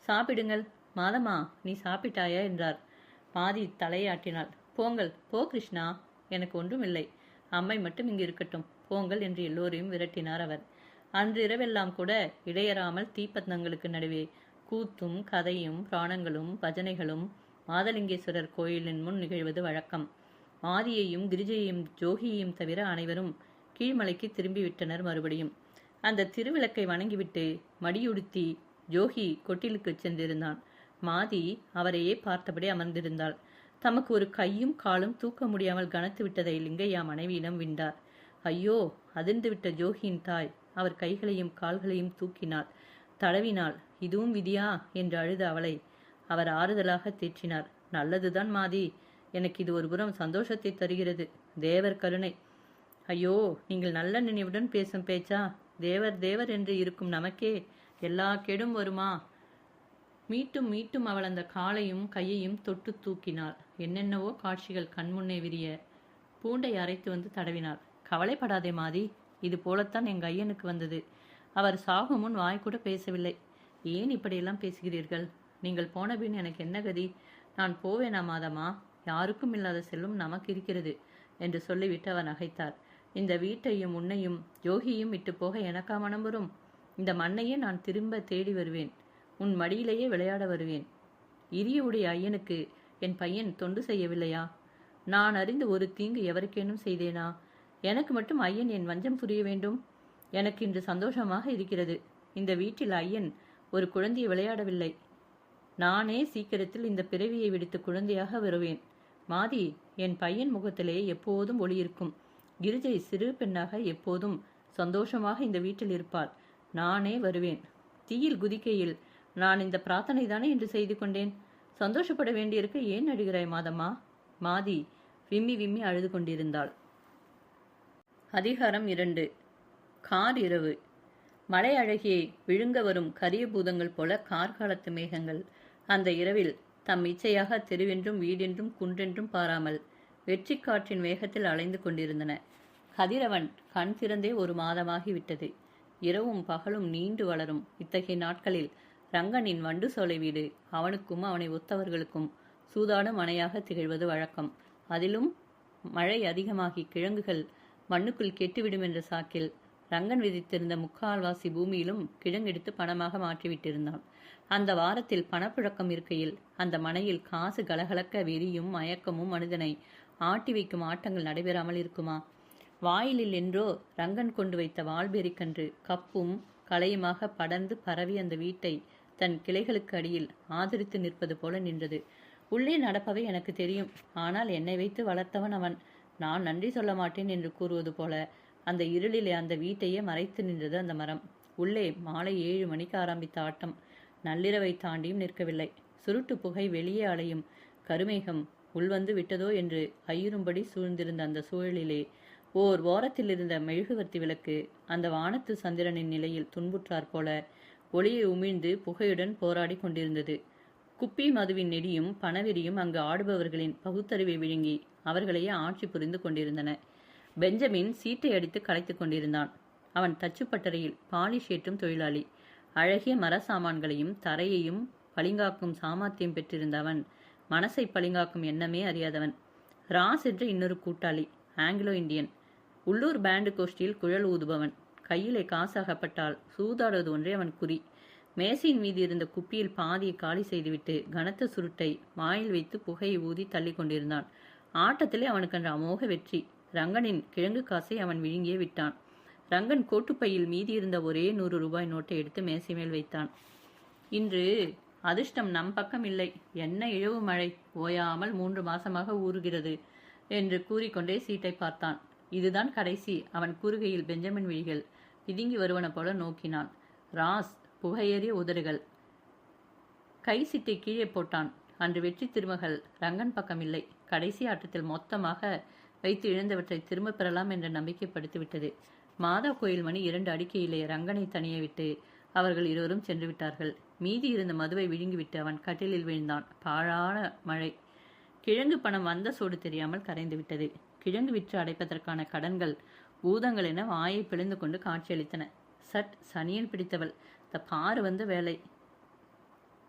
சாப்பிடுங்கள். மாதமா, நீ சாப்பிட்டாயா என்றார். மாதி தலையாட்டினாள். போங்கள், போ கிருஷ்ணா, எனக்கு ஒன்றுமில்லை. அம்மை மட்டும் இங்கு இருக்கட்டும், போங்கள் என்று எல்லோரையும் விரட்டினார் அவர். அன்று இரவெல்லாம் கூட இடையறாமல் தீப்பந்தங்களுக்கு நடுவே கூத்தும் கதையும் பிராணங்களும் பஜனைகளும் மாதலிங்கேஸ்வரர் கோயிலின் முன் நிகழ்வது வழக்கம். மாதியையும் கிரிஜையையும் ஜோகியையும் தவிர அனைவரும் கீழ்மலைக்கு திரும்பிவிட்டனர். மறுபடியும் அந்த திருவிளக்கை வணங்கிவிட்டு மடியுடுத்தி ஜோகி கொட்டிலுக்கு சென்றிருந்தான். மாதி அவரையே பார்த்தபடி அமர்ந்திருந்தாள். தமக்கு ஒரு கையும் காலும் தூக்க முடியாமல் கனத்து விட்டதை லிங்கையா மனைவியிடம் விண்டார். ஐயோ, அதிர்ந்து விட்ட ஜோகியின் தாய் அவர் கைகளையும் கால்களையும் தூக்கினாள், தடவினாள். இதுவும் விதியா என்று அழுத அவளை அவர் ஆறுதலாக தேற்றினார். நல்லதுதான் மாதி, எனக்கு இது ஒருபுறம் சந்தோஷத்தை தருகிறது. தேவர் கருணை. ஐயோ, நீங்கள் நல்ல நினைவுடன் பேசும் பேச்சா? தேவர் தேவர் என்று இருக்கும் நமக்கே எல்லா கெடும் வருமா? மீட்டும் மீட்டும் அவள் அந்த காலையும் கையையும் தொட்டு தூக்கினாள். என்னென்னவோ காட்சிகள் கண்முன்னே விரிய பூண்டை அரைத்து வந்து தடவினாள். கவலைப்படாதே மாதி, இது போலத்தான் எங்க ஐயனுக்கு வந்தது. அவர் சாகும் முன் வாய்க்கூட பேசவில்லை. ஏன் இப்படியெல்லாம் பேசுகிறீர்கள்? நீங்கள் போன பின் எனக்கு என்ன கதி? நான் போவேனா மாதமா? யாருக்கும் இல்லாத செல்வம் நமக்கு இருக்கிறது என்று சொல்லிவிட்டு அவர் நகைத்தார். இந்த வீட்டையும் உன்னையும் யோகியும் விட்டு போக எனக்கா மனம் வரும்? இந்த மண்ணையே நான் திரும்ப தேடி வருவேன். உன் மடியிலேயே விளையாட வருவேன். இரியுடைய ஐயனுக்கு என் பையன் தொண்டு செய்யவில்லையா? நான் அறிந்து ஒரு தீங்கு எவருக்கேனும் செய்தேனா? எனக்கு மட்டும் ஐயன் என் வஞ்சம் புரிய வேண்டும்? எனக்கு இன்று சந்தோஷமாக இருக்கிறது. இந்த வீட்டில் ஐயன் ஒரு குழந்தையை விளையாடவில்லை. நானே சீக்கிரத்தில் இந்த பிறவியை விடுத்து குழந்தையாக வருவேன். மாதி, என் பையன் முகத்திலே எப்போதும் ஒளி இருக்கும். கிரிஜை சிறு பெண்ணாக எப்போதும் சந்தோஷமாக இந்த வீட்டில் இருப்பாள். நானே வருவேன். தீயில் குதிக்கையில் நான் இந்த பிரார்த்தனை தானே என்று செய்து கொண்டேன். சந்தோஷப்பட வேண்டியிருக்க ஏன் அழுகிறாய் மாதம்மா? மாதி விம்மி விம்மி அழுது கொண்டிருந்தாள். அதிகாரம் 2. கார் இரவு. மலை அழகியை விழுங்க வரும் கரிய பூதங்கள் போல கார்காலத்து மேகங்கள் அந்த இரவில் தம் இச்சையாக தெருவென்றும் வீடென்றும் குன்றென்றும் பாராமல் வெற்றி காற்றின் வேகத்தில் அலைந்து கொண்டிருந்தன. கதிரவன் கண் திறந்தே ஒரு மாதமாகிவிட்டது. இரவும் பகலும் நீண்டு வளரும் இத்தகைய நாட்களில் ரங்கனின் வண்டு சோலை வீடு அவனுக்கும் அவனை ஒத்தவர்களுக்கும் சூதாடும் அணையாக திகழ்வது வழக்கம். அதிலும் மழை அதிகமாகி கிழங்குகள் மண்ணுக்குள் கெட்டுவிடும் என்ற சாக்கில் ரங்கன் விதித்திருந்த முக்கால்வாசி பூமியிலும் கிழங்கெடுத்து பணமாக மாற்றிவிட்டிருந்தான். அந்த வாரத்தில் பணப்புழக்கம் இருக்கையில் அந்த மனையில் காசு கலகலக்க வெறியும் மயக்கமும் மனிதனை ஆட்டி வைக்கும் ஆட்டங்கள் நடைபெறாமல் இருக்குமா? வாயிலில் என்றோ ரங்கன் கொண்டு வைத்த வால்பெரிக்கன்று கப்பும் கலையுமாக படர்ந்து பரவி அந்த வீட்டை தன் கிளைகளுக்கு அடியில் ஆதரித்து நிற்பது போல நின்றது. உள்ளே நடப்பவை எனக்கு தெரியும். ஆனால் என்னை வைத்து வளர்த்தவன் அவன். நான் நன்றி சொல்ல மாட்டேன் என்று கூறுவது போல அந்த இருளிலே அந்த வீட்டையே மறைத்து நின்றது அந்த மரம். உள்ளே மாலை 7 மணிக்கு ஆரம்பித்த ஆட்டம் நள்ளிரவை தாண்டியும் நிற்கவில்லை. சுருட்டு புகை வெளியே அலையும் கருமேகம் உள்வந்து விட்டதோ என்று ஐயுறும்படி சூழ்ந்திருந்த அந்த சூழலிலே ஓர் ஓரத்தில் இருந்த மெழுகுவர்த்தி விளக்கு அந்த வானத்து சந்திரனின் நிலையில் துன்புற்றாற் போல ஒளியை உமிழ்ந்து புகையுடன் போராடி கொண்டிருந்தது. குப்பி மதுவின் நெடியும் பணவெறியும் அங்கு ஆடுபவர்களின் பகுத்தறிவை விழுங்கி அவர்களையே ஆட்சி புரிந்து கொண்டிருந்தன. பெஞ்சமின் சீட்டை அடித்து கலைத்துக் கொண்டிருந்தான். அவன் தச்சுப்பட்டறையில் பாலிஷ் ஏற்றும் தொழிலாளி. அழகிய மர சாமான்களையும் தரையையும் பளிங்காக்கும் சாமர்த்தியம் பெற்றிருந்த அவன் மனசை பளிங்காக்கும் எண்ணமே அறியாதவன். ராஸ் என்ற இன்னொரு கூட்டாளி, ஆங்கிலோ இந்தியன், உள்ளூர் பேண்டு கோஷ்டியில் குழல் ஊதுபவன். கையிலே காசாகப்பட்டால் சூதாடுவது ஒன்றே அவன் குறி. மேசையின் மீது இருந்த குப்பியில் பாதியை காலி செய்துவிட்டு கனத்த சுருட்டை வாயில் வைத்து புகையை ஊதி தள்ளி கொண்டிருந்தான். ஆட்டத்திலே அவனுக்கென்ற அமோக வெற்றி. ரங்கனின் கிழங்கு காசை அவன் விழுங்கியே விட்டான். ரங்கன் கோட்டுப்பையில் மீதி இருந்த ஒரே 100 ரூபாய் நோட்டை எடுத்து மேசை மேல் வைத்தான். இன்று அதிர்ஷ்டம் நம் பக்கம் இல்லை. என்ன இழவு மழை, ஓயாமல் 3 மாசமாக ஊறுகிறது என்று கூறிக்கொண்டே சீட்டை பார்த்தான். இதுதான் கடைசி. அவன் கூறுகையில் பெஞ்சமின் விழிகள் பிதுங்கி வருவன போல நோக்கினான். ராஸ் புகையேறிய உதடுகள். கை சீட்டை கீழே போட்டான். அன்று வெற்றி திருமகள் ரங்கன் பக்கம் இல்லை. கடைசி ஆட்டத்தில் மொத்தமாக வைத்து இழந்தவற்றை திரும்ப பெறலாம் என்ற நம்பிக்கை படுத்திவிட்டது. மாதா கோயில் மணி 2 அடிக்கையிலே ரங்கனை தனிய விட்டு அவர்கள் இருவரும் சென்று விட்டார்கள். மீதி இருந்த மதுவை விழுங்கிவிட்டு அவன் கட்டிலில் விழுந்தான். பாழான மழை. கிழங்கு பணம் வந்த சோடு தெரியாமல் கரைந்து விட்டது. கிழங்கு விற்று அடைப்பதற்கான கடன்கள் பூதங்கள் என வாயை பிளந்து கொண்டு காட்சியளித்தன. சட் சனியன் பிடித்தவள், பாரு வந்த வேலை.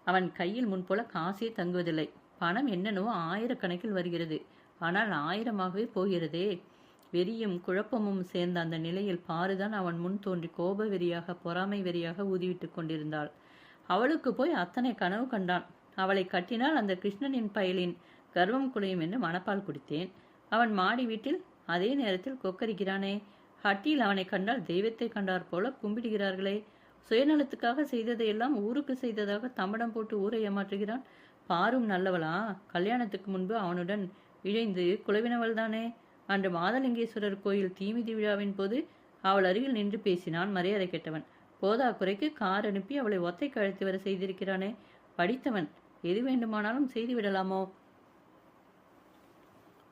அவன் கையில் முன்போல காசே தங்குவதில்லை. பணம் என்னென்னவோ 1000 கணக்கில் வருகிறது. ஆனால் 1000ஆகவே போகிறதே. வெறியும் குழப்பமும் சேர்ந்த அந்த நிலையில் பாருதான் அவன் முன் தோன்றி கோப வெறியாக பொறாமை வெறியாக ஊதிவிட்டு கொண்டிருந்தாள். அவளுக்கு போய் அத்தனை கனவு கண்டான். அவளை கட்டினால் அந்த கிருஷ்ணனின் பயலின் கர்வம் குலையும் என்று மனப்பால் குடித்தேன். அவன் மாடி வீட்டில் அதே நேரத்தில் கொக்கரிக்கிறானே. ஹட்டியில் அவனை கண்டால் தெய்வத்தை கண்டார் போல கும்பிடுகிறார்களே. சுயநலத்துக்காக செய்ததையெல்லாம் ஊருக்கு செய்ததாக தம்படம் போட்டு ஊரை ஏமாற்றுகிறான். பாரும் நல்லவளா? கல்யாணத்துக்கு முன்பு அவனுடன் இழைந்து குலவினவள் தானே. அன்று மாதலிங்கேஸ்வரர் கோயில் தீமிதி விழாவின் போது அவள் அருகில் நின்று பேசினான் மரியாதை கெட்டவன். போதா குறைக்கு கார் அனுப்பி அவளை ஒத்தை கழுத்து வர செய்திருக்கிறானே. படித்தவன். எது வேண்டுமானாலும் செய்து விடலாமோ?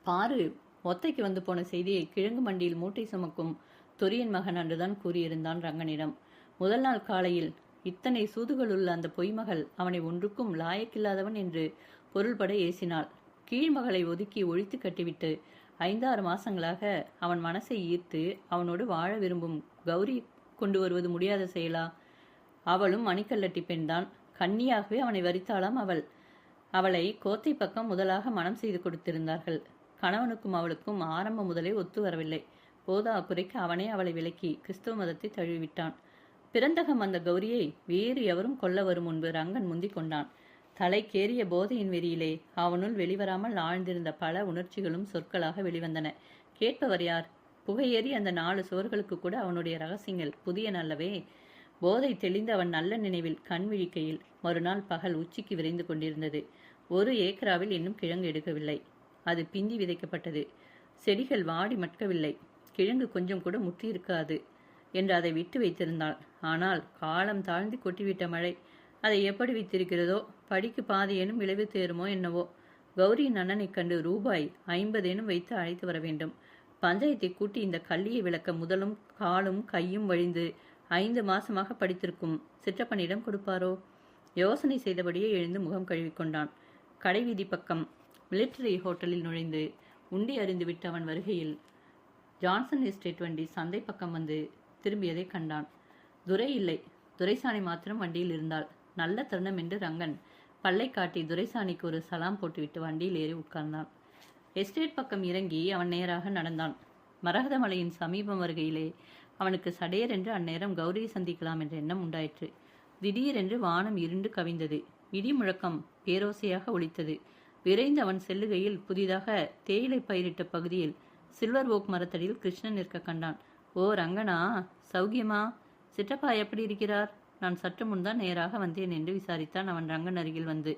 பாரு, ஒத்தைக்கு வந்து போன செய்தியை கிழங்கு மண்டியில் மூட்டை சுமக்கும் தொரியன் மகன் அன்றுதான் கூறியிருந்தான் ரங்கனிடம். முதல் நாள் காலையில் இத்தனை சூதுகளுள்ள அந்த பொய்மகள் அவனை ஒன்றுக்கும் லாயக்கில்லாதவன் என்று பொருள்பட ஏசினாள். கீழ்மகளை ஒதுக்கி ஒழித்து கட்டிவிட்டு 5-6 மாசங்களாக அவன் மனசை ஈர்த்து அவனோடு வாழ விரும்பும் கௌரி கொண்டு வருவது முடியாத செயலா? அவளும் மணிக்கல்லட்டி பெண்தான். கன்னியாகவே அவனை வரித்தாளாம் அவள். அவளை கோத்தை பக்கம் முதலாக மனம் செய்து கொடுத்திருந்தார்கள். கணவனுக்கும் அவளுக்கும் ஆரம்பம் முதலே ஒத்து வரவில்லை. போதா குறைக்கு அவனே அவளை விலக்கி கிறிஸ்துவ மதத்தை தழுவிவிட்டான். பிறந்தகம் வந்த கௌரியை வேறு எவரும் கொல்ல வரும் முன்பு ரங்கன் முந்திக் கொண்டான். தலைக்கேறிய போதையின் வெறியிலே அவனுள் வெளிவராமல் ஆழ்ந்திருந்த பல உணர்ச்சிகளும் சொற்களாக வெளிவந்தன. கேட்பவர் யார்? புகையேறி அந்த 4 சுவர்களுக்கு கூட அவனுடைய ரகசியங்கள் புதிய நல்லவே. போதை தெளிந்து அவன் நல்ல நினைவில் கண் விழிக்கையில் மறுநாள் பகல் உச்சிக்கு விரைந்து கொண்டிருந்தது. 1 ஏக்கராவில் இன்னும் கிழங்கு எடுக்கவில்லை. அது பிந்தி விதைக்கப்பட்டது. செடிகள் வாடி மட்கவில்லை. கிழங்கு கொஞ்சம் கூட முற்றியிருக்காது என்று அதை விட்டு வைத்திருந்தாள். ஆனால் காலம் தாழ்ந்து கொட்டிவிட்ட மழை அதை எப்படி வைத்திருக்கிறதோ, படிக்கு பாதியேனும் விளைவு தேருமோ என்னவோ. கௌரியின் அண்ணனை கண்டு ரூபாய் 50 வைத்து அழைத்து வர வேண்டும். பஞ்சாயத்தை கூட்டி இந்த கள்ளியை விளக்க முதலும் காலும் கையும் வழிந்து 5 மாசமாக படித்திருக்கும் சிற்றப்பனிடம் கொடுப்பாரோ? யோசனை செய்தபடியே எழுந்து முகம் கழுவிக்கொண்டான். கடைவீதி பக்கம் மிலிட்டரி ஹோட்டலில் நுழைந்து உண்டி அறிந்துவிட்டு அவன் வருகையில் ஜான்சன் எஸ்டேட் வண்டி சந்தை பக்கம் வந்து திரும்பியதை கண்டான். துரை இல்லை, துரைசாணி மாத்திரம் வண்டியில் இருந்தாள். நல்ல தருணம் என்று ரங்கன் பல்லை காட்டி துரைசாணிக்கு ஒரு சலாம் போட்டுவிட்டு வண்டியில் ஏறி உட்கார்ந்தான். எஸ்டேட் பக்கம் இறங்கி அவன் நேராக நடந்தான். மரகதமலையின் சமீபம் வருகையிலே அவனுக்கு சடையர் என்று அந்நேரம் கௌரியை சந்திக்கலாம் என்ற எண்ணம் உண்டாயிற்று. திடீரென்று வானம் இருண்டு கவிந்தது. இடி முழக்கம் பேரோசையாக ஒலித்தது. விரைந்து அவன் செல்லுகையில் புதிதாக தேயிலை பயிரிட்ட பகுதியில் சில்வர் ஓக் மரத்தடியில் கிருஷ்ணன் நிற்க கண்டான். ஓ ரங்கனா, சௌக்கியமா? சிற்றப்பா எப்படி இருக்கிறார்? நான் சற்று முன்தான் நேராக வந்தேன் என்று விசாரித்தான் அவன் ரங்கன் அருகில் வந்து.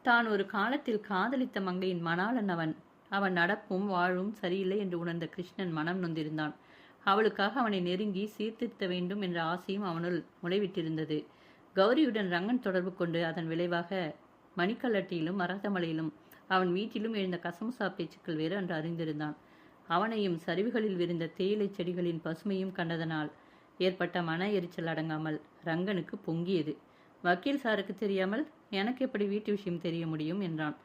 தான் ஒரு காலத்தில் காதலித்த மங்கையின் மணாளன் அவன். அவன் நடப்பும் வாழும் சரியில்லை என்று உணர்ந்த கிருஷ்ணன் மனம் நொந்திருந்தான். அவளுக்காக அவனை நெருங்கி சீர்திருத்த வேண்டும் என்ற ஆசையும் அவனுள் முளைவிட்டிருந்தது. கௌரியுடன் ரங்கன் தொடர்பு கொண்டு அதன் விளைவாக மணிக்கல்லட்டியிலும் மரகதமலையிலும் அவன் வீட்டிலும் எழுந்த கசமுசா பேச்சுக்கள் வேறு அன்று அறிந்திருந்தான். அவனையும் சரிவுகளில் விரிந்த தேயிலை செடிகளின் பசுமையும் கண்டதனால் ஏற்பட்ட மன எரிச்சல் அடங்காமல் ரங்கனுக்கு பொங்கியது. வக்கீல் சாருக்கு தெரியாமல் எனக்கு எப்படி வீட்டு விஷயம் தெரிய முடியும் என்றான்.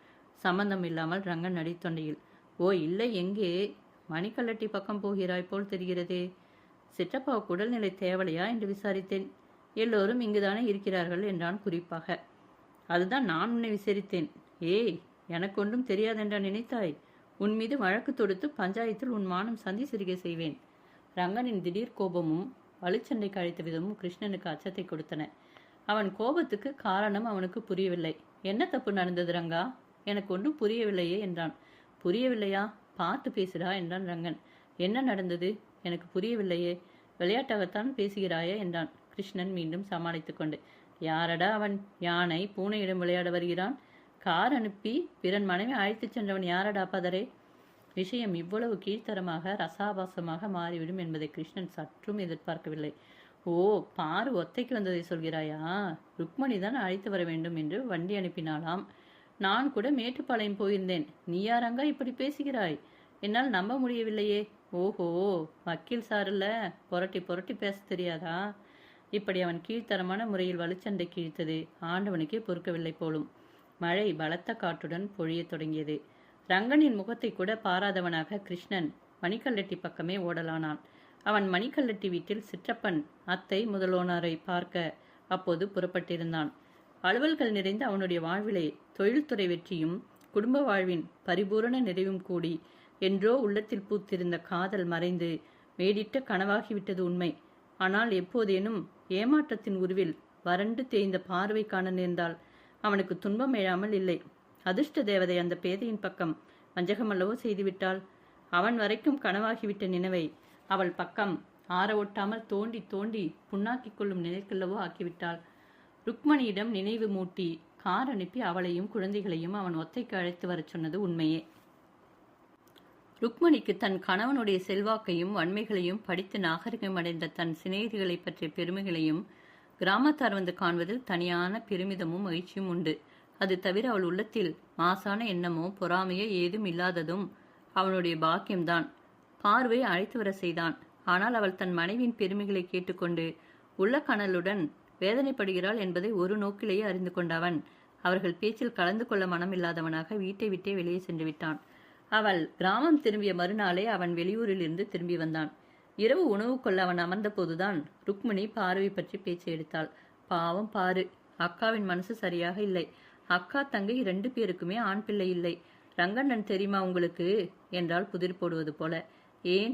சம்பந்தம் இல்லாமல் ரங்கன் நடித்தொண்டையில், ஓ இல்லை, எங்கே? மணிக்கல்லட்டி பக்கம் போகிறாய் போல் தெரிகிறதே. சிற்றப்பாவுக்கு உடல்நிலை தேவலையா என்று விசாரித்தேன். எல்லோரும் இங்குதானே இருக்கிறார்கள் என்றான் குறிப்பாக. அதுதான் நான் உன்னை விசாரித்தேன். ஏய், எனக்கு ஒன்றும் தெரியாதென்றா நினைத்தாய்? உன் மீது வழக்கு தொடுத்து பஞ்சாயத்தில் உன் மானம் சந்தி சிரிகை செய்வேன். ரங்கனின் திடீர் கோபமும் வலுச்சண்டைக்கு அழைத்த விதமும் கிருஷ்ணனுக்கு அச்சத்தை கொடுத்தன. அவன் கோபத்துக்கு காரணம் அவனுக்கு புரியவில்லை. என்ன தப்பு நடந்தது ரங்கா? எனக்கு ஒன்றும் புரியவில்லையே என்றான். புரியவில்லையா? பார்த்து பேசுடா என்றான் ரங்கன். என்ன நடந்தது? எனக்கு புரியவில்லையே. விளையாட்டாகத்தான் பேசுகிறாயே என்றான் கிருஷ்ணன் மீண்டும் சமாளித்துக் கொண்டு. யாரடா அவன்? யானை பூனையிடம் விளையாட வருகிறான். கார் அனுப்பி பிறன் மனைவி அழைத்துச் சென்றவன் யாரடா பதரே? விஷயம் இவ்வளவு கீழ்த்தரமாக ரசாபாசமாக மாறிவிடும் என்பதை கிருஷ்ணன் சற்றும் எதிர்பார்க்கவில்லை. ஓ, பாரு ஒத்தைக்கு வந்ததை சொல்கிறாயா? ருக்மணி தான் அழைத்து வர வேண்டும் என்று வண்டி அனுப்பினாலாம். நான் கூட மேட்டுப்பாளையம் போயிருந்தேன். நீ யாரங்கா இப்படி பேசுகிறாய்? என்னால் நம்ப முடியவில்லையே. ஓஹோ, வக்கீல் சாரில்ல, புரட்டி புரட்டி பேச தெரியாதா? இப்படி அவன் கீழ்த்தரமான முறையில் வலுச்சண்டை கிழித்தது ஆண்டவனுக்கே பொறுக்கவில்லை போலும். மழை பலத்த காற்றுடன் பொழியத் தொடங்கியது. ரங்கனின் முகத்தை கூட பாராதவனாக கிருஷ்ணன் மணிக்கல்லட்டி பக்கமே ஓடலானான். அவன் மணிக்கல்லட்டி வீட்டில் சிற்றப்பன், அத்தை முதலோனாரை பார்க்க அப்போது புறப்பட்டிருந்தான். அலுவல்கள் நிறைந்த அவனுடைய வாழ்விலே தொழில்துறை வெற்றியும் குடும்ப வாழ்வின் பரிபூரண நிறைவும் கூடி என்றோ உள்ளத்தில் பூத்திருந்த காதல் மறைந்து மேடிட்ட கனவாகிவிட்டது உண்மை. ஆனால் எப்போதேனும் ஏமாற்றத்தின் உருவில் வறண்டு தேய்ந்த பார்வை காண நேர்ந்தால் அவனுக்கு துன்பம் எழாமல் இல்லை. அதிர்ஷ்ட தேவதை அந்த பேதையின் பக்கம் வஞ்சகமல்லவோ செய்துவிட்டாள். அவன் வரைக்கும் கனவாகிவிட்ட நினைவை அவள் பக்கம் ஆற ஒட்டாமல் தோண்டி தோண்டி புண்ணாக்கிக் கொள்ளும் நிலைக்கல்லவோ ஆக்கிவிட்டாள். ருக்மணியிடம் நினைவு மூட்டி கார் அனுப்பி அவளையும் குழந்தைகளையும் அவன் ஒத்தைக்கு அழைத்து வரச் சொன்னது உண்மையே. ருக்மணிக்கு தன் கணவனுடைய செல்வாக்கையும் வன்மைகளையும் படித்து நாகரிகமடைந்த தன் சிநேகிதிகளை பற்றிய பெருமைகளையும் கிராமத்தார் வந்து காண்பதில் தனியான பெருமிதமும் மகிழ்ச்சியும் உண்டு. அது தவிர அவள் உள்ளத்தில் மாசான எண்ணமோ பொறாமையோ ஏதும் இல்லாததும் அவனுடைய பாக்கியம்தான். பார்வை அழைத்து வர செய்தான். ஆனால் அவள் தன் மனைவியின் பெருமைகளை கேட்டுக்கொண்டு உள்ள கனலுடன் வேதனைப்படுகிறாள் என்பதை ஒரு நோக்கிலேயே அறிந்து கொண்டவன் அவர்கள் பேச்சில் கலந்து கொள்ள மனமில்லாதவனாக வீட்டை விட்டே வெளியே சென்று விட்டான். அவள் கிராமம் திரும்பிய மறுநாளே அவன் வெளியூரில் இருந்து திரும்பி வந்தான். இரவு உணவு கொள்ள அவன் அமர்ந்த போதுதான் ருக்மிணி பார்வை பற்றி பேச்சு எடுத்தாள். பாவம் பாரு, அக்காவின் மனசு சரியாக இல்லை. அக்கா தங்கை 2 பேருக்குமே ஆண் பிள்ளை இல்லை. ரங்கண்ணன் தெரியுமா உங்களுக்கு என்றால் புதிர் போடுவது போல. ஏன்,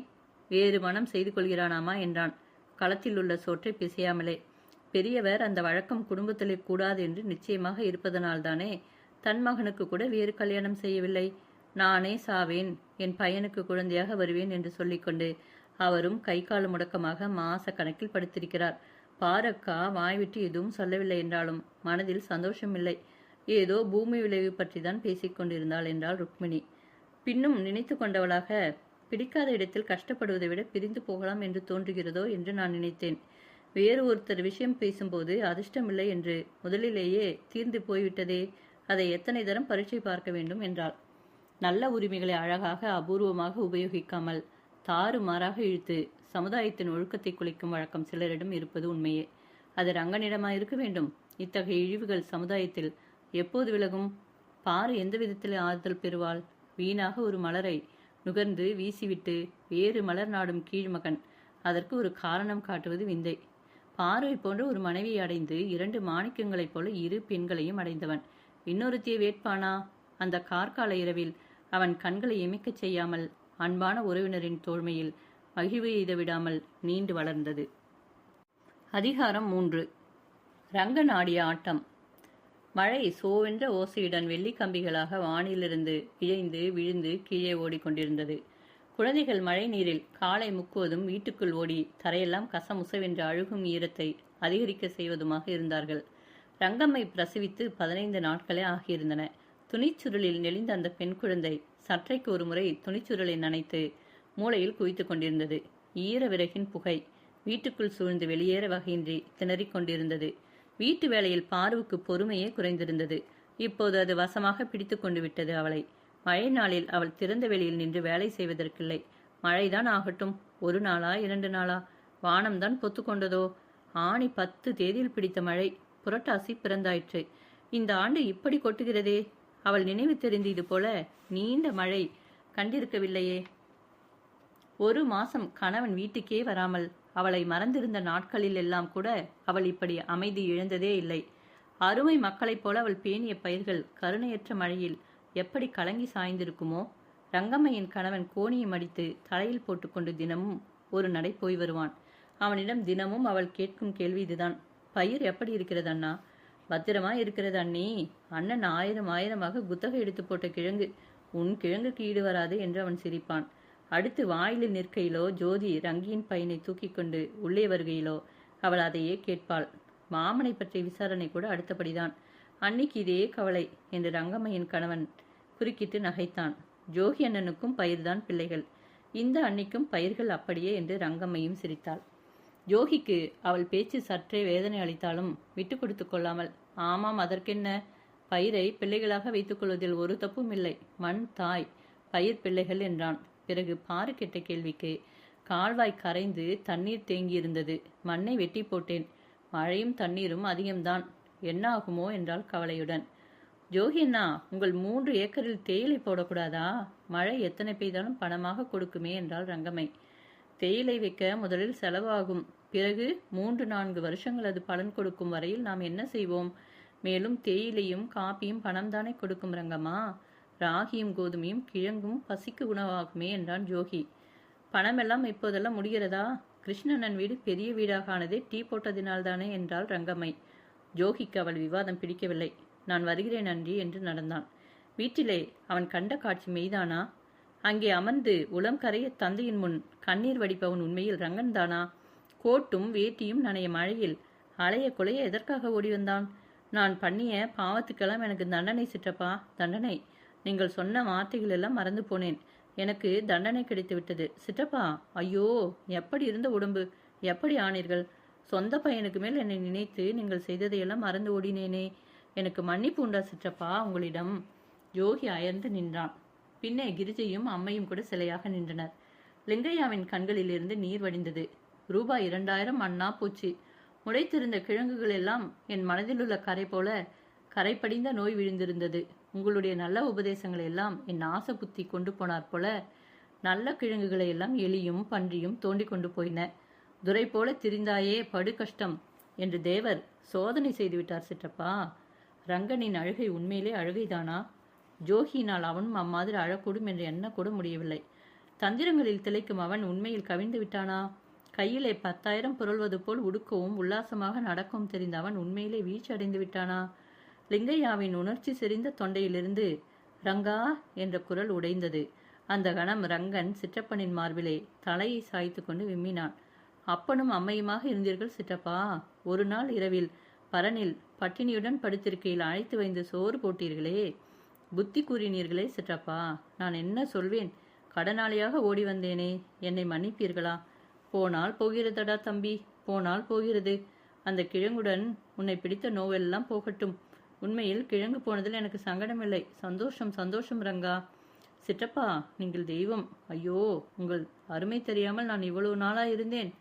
வேறு மனம் செய்து கொள்கிறானாமா என்றான் களத்தில் உள்ள சோற்றை பிசையாமலே. பெரியவர் அந்த வழக்கம் குடும்பத்திலே கூடாது என்று நிச்சயமாக இருப்பதனால்தானே தன் மகனுக்கு கூட வேறு கல்யாணம் செய்யவில்லை. நானே சாவேன், என் பையனுக்கு குழந்தையாக வருவேன் என்று சொல்லிக்கொண்டு அவரும் கை கால முடக்கமாக மாச கணக்கில் படுத்திருக்கிறார். பாரக்கா வாய்விட்டு எதுவும் சொல்லவில்லை என்றாலும் மனதில் சந்தோஷமில்லை. ஏதோ பூமி விளைவு பற்றிதான் பேசிக் கொண்டிருந்தாள் என்றாள் ருக்மிணி. பின்னும் நினைத்து கொண்டவளாக, பிடிக்காத இடத்தில் கஷ்டப்படுவதை விட பிரிந்து போகலாம் என்று தோன்றுகிறதோ என்று நான் நினைத்தேன். வேறு ஒருத்தர் விஷயம் பேசும்போது அதிர்ஷ்டமில்லை என்று முதலிலேயே தீர்ந்து போய்விட்டதே, அதை எத்தனை தரம் பரீட்சை பார்க்க வேண்டும் என்றாள். நல்ல உரிமைகளை அழகாக அபூர்வமாக உபயோகிக்காமல் தாறுமாறாக இழுத்து சமுதாயத்தின் ஒழுக்கத்தை குலைக்கும் வழக்கம் சிலரிடம் இருப்பது உண்மையே. அது ரங்கனிடமா இருக்க வேண்டும். இத்தகைய இழிவுகள் சமுதாயத்தில் எப்போது விலகும்? பாரு எந்த விதத்தில் ஆறுதல் பெறுவாள்? வீணாக ஒரு மலரை நுகர்ந்து வீசிவிட்டு வேறு மலர் நாடும் கீழ்மகன். அதற்கு ஒரு காரணம் காட்டுவது விந்தை. பார்வை போன்ற ஒரு மனைவியை அடைந்து 2 மாணிக்கங்களைப் போல 2 பெண்களையும் அடைந்தவன் இன்னொருத்தியை வேட்பானா? அந்த கார்கால இரவில் அவன் கண்களை இமைக்கச் செய்யாமல் அன்பான உறவினரின் தோழ்மையில் மகிழ்வு எய்த விடாமல் நீண்டு வளர்ந்தது. அதிகாரம் 3. ரங்கன் ஆடிய ஆட்டம். மழை சோவென்ற ஓசையுடன் வெள்ளி கம்பிகளாக வானிலிருந்து இழைந்து விழுந்து கீழே ஓடிக்கொண்டிருந்தது. குழந்தைகள் மழை நீரில் காலை முக்குவதும் வீட்டுக்குள் ஓடி தரையெல்லாம் கசமுசவென்று அழுகும் ஈரத்தை அதிகரிக்க செய்வதுமாக இருந்தார்கள். ரங்கம்மை பிரசவித்து 15 நாட்களே ஆகியிருந்தன. துணிச்சுருளில் நெளிந்த அந்த பெண் குழந்தை சற்றைக்கு ஒரு முறை துணிச்சுருளை நனைத்து மூளையில் குவித்து கொண்டிருந்தது. ஈர விறகின் புகை வீட்டுக்குள் சூழ்ந்து வெளியேற வகையின்றி திணறிக் கொண்டிருந்தது. வீட்டு வேளையில் பார்வுக்கு பொறுமையே குறைந்திருந்தது. இப்போது அது வசமாக பிடித்து கொண்டு விட்டது அவளை. மழை நாளில் அவள் திறந்த வெளியில் நின்று வேலை செய்வதற்கில்லை. மழைதான் ஆகட்டும். 1 நாளா 2 நாளா? வானம்தான் பொத்து கொண்டதோ? ஆணி 10 தேதியில் பிடித்த மழை புரட்டாசி பிறந்தாயிற்று. இந்த ஆண்டு இப்படி கொட்டுகிறதே. அவள் நினைவு தெரிந்தது போல நீண்ட மழை கண்டிருக்கவில்லையே. 1 மாசம் கணவன் வீட்டுக்கே வராமல் அவளை மறந்திருந்த நாட்களில் எல்லாம் கூட அவள் இப்படி அமைதி இழந்ததே இல்லை. அருமை மக்களைப் போல அவள் பேணிய பயிர்கள் கருணையற்ற மழையில் எப்படி கலங்கி சாய்ந்திருக்குமோ. ரங்கம்மையின் கணவன் கோணியை மடித்து தலையில் போட்டுக்கொண்டு தினமும் ஒரு நடை போய் வருவான். அவனிடம் தினமும் அவள் கேட்கும் கேள்வி இதுதான். பயிர் எப்படி இருக்கிறது அண்ணா? பத்திரமா இருக்கிறது அண்ணி. அண்ணன் 1000 குத்தகை எடுத்து போட்ட கிழங்கு. உன் கிழங்குக்கு ஈடு வராது என்று அவன் சிரிப்பான். அடுத்து வாயிலில் நிற்கையிலோ ஜோதி ரங்கியின் பையனை தூக்கி கொண்டு உள்ளே வருகையிலோ அவள் அதையே கேட்பாள். மாமனை பற்றிய விசாரணை கூட அடுத்தபடிதான். அன்னிக்கு இதே கவலை என்று ரங்கம்மையின் கணவன் குறுக்கிட்டு நகைத்தான். ஜோகி அண்ணனுக்கும் பயிர்தான் பிள்ளைகள். இந்த அன்னிக்கும் பயிர்கள் அப்படியே என்று ரங்கம்மையும் சிரித்தாள். ஜோகிக்கு அவள் பேச்சு சற்றே வேதனை அளித்தாலும் விட்டு கொடுத்து கொள்ளாமல், ஆமாம் அதற்கென்ன, பயிரை பிள்ளைகளாக வைத்துக் கொள்வதில் ஒரு தப்பும் இல்லை. மண் தாய், பயிர் பிள்ளைகள் என்றான். பிறகு பாரு கேட்ட கேள்விக்கு, கால்வாய் கரைந்து தண்ணீர் தேங்கியிருந்தது. மண்ணை வெட்டி போட்டேன். மழையும் தண்ணீரும் அதிகம்தான். என்ன ஆகுமோ என்றாள் கவலையுடன். ஜோகி அண்ணா, உங்கள் 3 ஏக்கரில் தேயிலை போடக்கூடாதா? மழை எத்தனை பெய்தாலும் பணமாக கொடுக்குமே என்றாள் ரங்கம்மை. தேயிலை வைக்க முதலில் செலவாகும். பிறகு 3-4 வருஷங்கள் அது பலன் கொடுக்கும் வரையில் நாம் என்ன செய்வோம்? மேலும் தேயிலையும் காப்பியும் பணம்தானே கொடுக்கும் ரங்கம்மா. ராகியும் கோதுமையும் கிழங்கும் பசிக்கு உணவாகுமே என்றான் ஜோகி. பணமெல்லாம் இப்போதெல்லாம் முடிகிறதா? கிருஷ்ணண்ணன் வீடு பெரிய வீடாக ஆனதே டீ போட்டதினால்தானே என்றாள் ரங்கம்மை. ஜோகிக்கு அவள் விவாதம் பிடிக்கவில்லை. நான் வருகிறேன் அன்றி என்று நடந்தான். வீட்டிலே அவன் கண்ட காட்சி மெய்தானா? அங்கே அமர்ந்து உளம் கரைய தந்தையின் முன் கண்ணீர் வடிப்பவன் உண்மையில் ரங்கன் தானா? கோட்டும் வேட்டியும் நனைய மழையில் அலைய கொலைய எதற்காக ஓடி வந்தான்? நான் பண்ணிய பாவத்துக்கெல்லாம் எனக்கு தண்டனை சிற்றப்பா, தண்டனை. நீங்கள் சொன்ன வார்த்தைகள் எல்லாம் மறந்து போனேன். எனக்கு தண்டனை கிடைத்து விட்டது சிற்றப்பா. ஐயோ, எப்படி இருந்த உடம்பு, எப்படி ஆனீர்கள்? சொந்த பையனுக்கு மேல் என்னை நினைத்து நீங்கள் செய்ததையெல்லாம் மறந்து ஓடினேனே. எனக்கு மன்னிப்பு உண்டா சிற்றப்பா உங்களிடம்? யோகி அயர்ந்து நின்றான். பின்னே கிரிஜையும் அம்மையும் கூட சிலையாக நின்றனர். லிங்கையாவின் கண்களிலிருந்து நீர் வடிந்தது. ரூபாய் 2000 அண்ணா போச்சு. முளைத்திருந்த கிழங்குகள் எல்லாம் என் மனதிலுள்ள கரை போல கரை படிந்த நோய் விழுந்திருந்தது. உங்களுடைய நல்ல உபதேசங்களை எல்லாம் என் ஆசை புத்தி கொண்டு போனார் போல நல்ல கிழங்குகளை எல்லாம் எலியும் பன்றியும் தோண்டி கொண்டு போயின. துரை போல திரிந்தாயே படு கஷ்டம் என்று தேவர் சோதனை செய்துவிட்டார் சிற்றப்பா. ரங்கனின் அழுகை உண்மையிலே அழுகைதானா? ஜோகியினால் அவனும் அம்மாதிரி அழக்கூடும் என்று எண்ணக்கூட முடியவில்லை. தந்திரங்களில் திளைக்கும் அவன் உண்மையில் கவிழ்ந்து விட்டானா? கையிலே 10,000 புரள்வது போல் உடுக்கவும் உல்லாசமாக நடக்கவும் தெரிந்த அவன் உண்மையிலே வீழ்ச்சி அடைந்து விட்டானா? லிங்கையாவின் உணர்ச்சி செறிந்த தொண்டையிலிருந்து ரங்கா என்ற குரல் உடைந்தது. அந்த கணம் ரங்கன் சிற்றப்பனின் மார்பிலே தலையை சாய்த்து கொண்டு விம்மினான். அப்பனும் அம்மையுமாக இருந்தீர்கள் சிற்றப்பா. ஒரு நாள் இரவில் பரனில் பட்டினியுடன் படுத்திருக்கையில் அழைத்து வைந்து சோறு போட்டீர்களே, புத்தி கூறினீர்களே சிற்றப்பா. நான் என்ன சொல்வேன்? கடனாளியாக ஓடி வந்தேனே, என்னை மன்னிப்பீர்களா? போனால் போகிறதடா தம்பி, போனால் போகிறது. அந்த கிழங்குடன் உன்னை பிடித்த நோவெல்லாம் போகட்டும். உண்மையில் கிழங்கு போனதில் எனக்கு சங்கடமில்லை. சந்தோஷம் சந்தோஷம் ரங்கா. சிற்றப்பா, நீங்கள் தெய்வம். ஐயோ, உங்கள் அருமை தெரியாமல் நான் இவ்வளவு நாளா இருந்தேன்.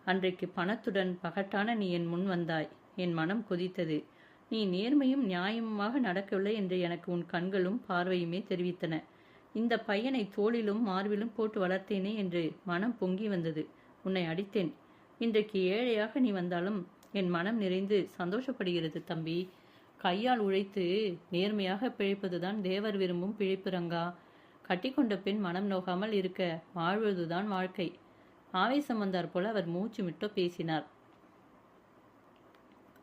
அன்றைக்கு பணத்துடன் பகட்டான நீ என் முன் வந்தாய். என் மனம் கொதித்தது. நீ நேர்மையும் நியாயமுமாக நடக்கவில்லை என்று எனக்கு உன் கண்களும் பார்வையுமே தெரிவித்தன. இந்த பையனை தோளிலும் மார்பிலும் போட்டு வளர்த்தேனே என்று மனம் பொங்கி வந்தது. உன்னை அடித்தேன். இன்றைக்கு ஏழையாக நீ வந்தாலும் என் மனம் நிறைந்து சந்தோஷப்படுகிறது தம்பி. கையால் உழைத்து நேர்மையாக பிழைப்பதுதான் தேவர் விரும்பும் பிழைப்பு ரங்கா. கட்டிக்கொண்ட பெண் மனம் நோகாமல் இருக்க வாழ்வதுதான் வாழ்க்கை. ஆவேசம் வந்தார் போல அவர் மூச்சு விட்டோ பேசினார்.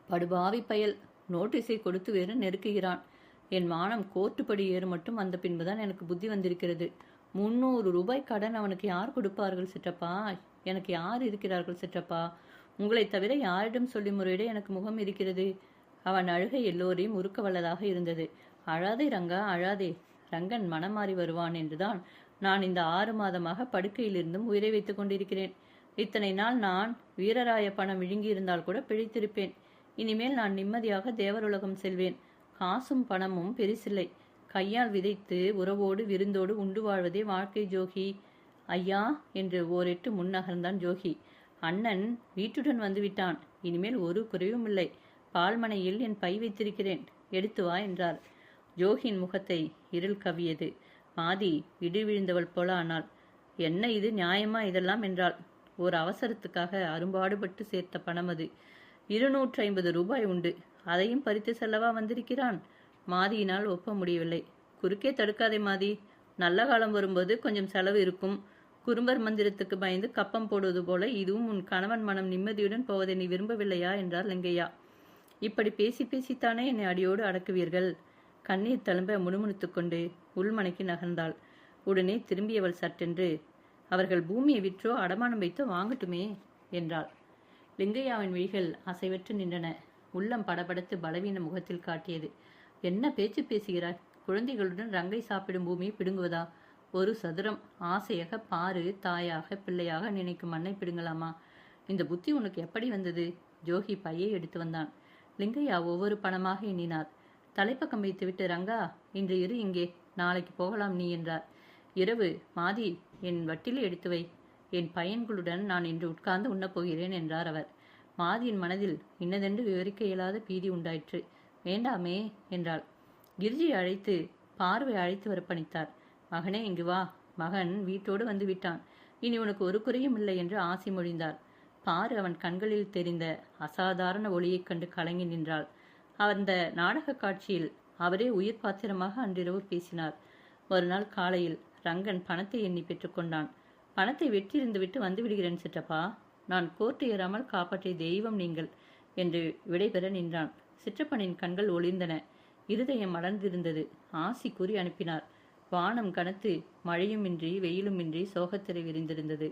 படுபாவி பயல், நோட்டீஸை கொடுத்து வேறு நெருக்குகிறான். என் மானம் கோர்ட்டுப்படி ஏறு மட்டும் வந்த பின்புதான் எனக்கு புத்தி வந்திருக்கிறது. 300 ரூபாய் கடன் அவனுக்கு யார் கொடுப்பார்கள் சிற்றப்பா? எனக்கு யார் இருக்கிறார்கள் சிற்றப்பா? உங்களை தவிர யாரிடம் சொல்லி முறையிட எனக்கு முகம் இருக்கிறது? அவன் அழுகை எல்லோரையும் உருக்க வல்லதாக இருந்தது. அழாதே ரங்கா, அழாதே. ரங்கன் மனம் மாறி வருவான் என்றுதான் நான் இந்த 6 மாதமாக படுக்கையிலிருந்தும் உயிரை வைத்துக் கொண்டிருக்கிறேன். இத்தனை நாள் நான் வீரராய பணம் விழுங்கியிருந்தால் கூட பிழைத்திருப்பேன். இனிமேல் நான் நிம்மதியாக தேவருலகம் செல்வேன். காசும் பணமும் பெரிசில்லை. கையால் விதைத்து உறவோடு விருந்தோடு உண்டு வாழ்வதே வாழ்க்கை ஜோகி. ஐயா என்று ஓரெட்டு முன்னகர்ந்தான் ஜோகி. அண்ணன் வீட்டுடன் வந்துவிட்டான். இனிமேல் ஒரு குறைவும் இல்லை. பால்மனையில் என் பை வைத்திருக்கிறேன், எடுத்து வா என்றார். ஜோகியின் முகத்தை இருள் கவியது. மாதி இடி விழுந்தவள் போல ஆனாள். என்ன இது நியாயமா இதெல்லாம் என்றாள். ஒரு அவசரத்துக்காக அரும்பாடுபட்டு சேர்த்த பணம் அது. 250 ரூபாய் உண்டு. அதையும் பறித்து செல்லவா வந்திருக்கிறான்? மாதியினால் ஒப்ப முடியவில்லை. குறுக்கே தடுக்காதே மாதி. நல்ல காலம் வரும்போது கொஞ்சம் செலவு இருக்கும். குறும்பர் மந்திரத்துக்கு பயந்து கப்பம் போடுவது போல இதுவும் உன் கணவன் மனம் நிம்மதியுடன் போவதை நீ விரும்பவில்லையா என்றார் லிங்கையா. இப்படி பேசி பேசித்தானே என்னை அடியோடு அடக்குவீர்கள். கண்ணீர் தழும்ப முணுமுணுத்துக் கொண்டு உள்மனைக்கு நகர்ந்தாள். உடனே திரும்பியவள் சட்டென்று, அவர்கள் பூமியை விற்றோ அடமானம் வைத்தோ வாங்கட்டுமே என்றாள். லிங்கையாவின் விழிகள் அசைவற்று நின்றன. உள்ளம் படபடத்து பலவீன முகத்தில் காட்டியது. என்ன பேச்சு பேசுகிறாய்? குழந்தைகளுடன் ரங்கை சாப்பிடும் பூமியை பிடுங்குவதா? ஒரு சதுரம் ஆசையாக பாரு. தாயாக பிள்ளையாக நினைக்கும் மண்ணை பிடுங்கலாமா? இந்த புத்தி உனக்கு எப்படி வந்தது? ஜோகி பையை எடுத்து வந்தான். லிங்கையா ஒவ்வொரு பணமாக எண்ணினார். தலைப்பக்கம் வைத்துவிட்டு, ரங்கா, இன்று இரு இங்கே, நாளைக்கு போகலாம் நீ என்றார். இரவு, மாதி என் வட்டிலை எடுத்து வை. என் பையன்களுடன் நான் இன்று உட்கார்ந்து உண்ணப் போகிறேன் என்றார் அவர். மாதியின் மனதில் இன்னதென்று விவரிக்க இயலாத பீதி உண்டாயிற்று. வேண்டாமே என்றாள். கிரிஜி அழைத்து பார்வை அழைத்து வர பணித்தார். மகனே இங்கு வா. மகன் வீட்டோடு வந்து விட்டான். இனி உனக்கு ஒரு குறையும் இல்லை என்று ஆசி மொழிந்தார். பாரு அவன் கண்களில் தெரிந்த அசாதாரண ஒளியைக் கண்டு கலங்கி நின்றாள். அந்த நாடக காட்சியில் அவரே உயிர் பாத்திரமாக அன்றிரவு பேசினார். மறுநாள் காலையில் ரங்கன் பணத்தை எண்ணி பெற்றுக்கொண்டான். பணத்தை வெற்றியிருந்து விட்டு வந்து விடுகிறேன் சிற்றப்பா. நான் கோர்ட்டு ஏறாமல் காப்பாற்றிய தெய்வம் நீங்கள் என்று விடைபெற நின்றான். சிற்றப்பனின் கண்கள் ஒளிர்ந்தன. இருதயம் மலர்ந்திருந்தது. ஆசி கூறி அனுப்பினார். வானம் கனத்து மழையுமின்றி வெயிலுமின்றி சோகத்திரை விரிந்திருந்தது.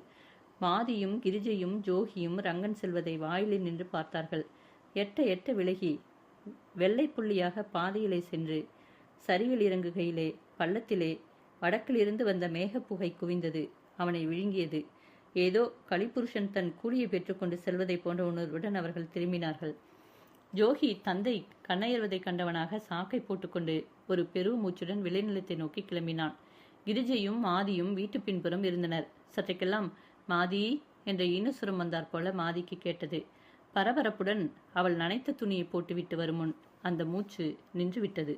மாதியும் கிரிஜையும் ஜோகியும் ரங்கன் செல்வதை வாயிலில் நின்று பார்த்தார்கள். எட்ட எட்ட விலகி வெள்ளை புள்ளியாக பாதையிலே சென்று சரிவில் இறங்குகையிலே பள்ளத்திலே வடக்கிலிருந்து வந்த மேகப்புகை குவிந்தது. அவனை விழுங்கியது. ஏதோ கலிபுருஷன் தன் கூலியை பெற்றுக்கொண்டு செல்வதை போன்ற உணர்வுடன் அவர்கள் திரும்பினார்கள். ஜோகி தந்தை கண்ணயர்வதை கண்டவனாக சாக்கை போட்டுக்கொண்டு ஒரு பெரு மூச்சுடன் விளைநிலத்தை நோக்கி கிளம்பினான். கிரிஜையும் மாதியும் வீட்டு பின்புறம் இருந்தனர். சற்றைக்கெல்லாம் மாதி என்ற ஈனசுரம் வந்தார் போல மாதிக்கு கேட்டது. பரபரப்புடன் அவள் நனைத்த துணியை போட்டுவிட்டு வரும் முன் அந்த மூச்சு நின்றுவிட்டது.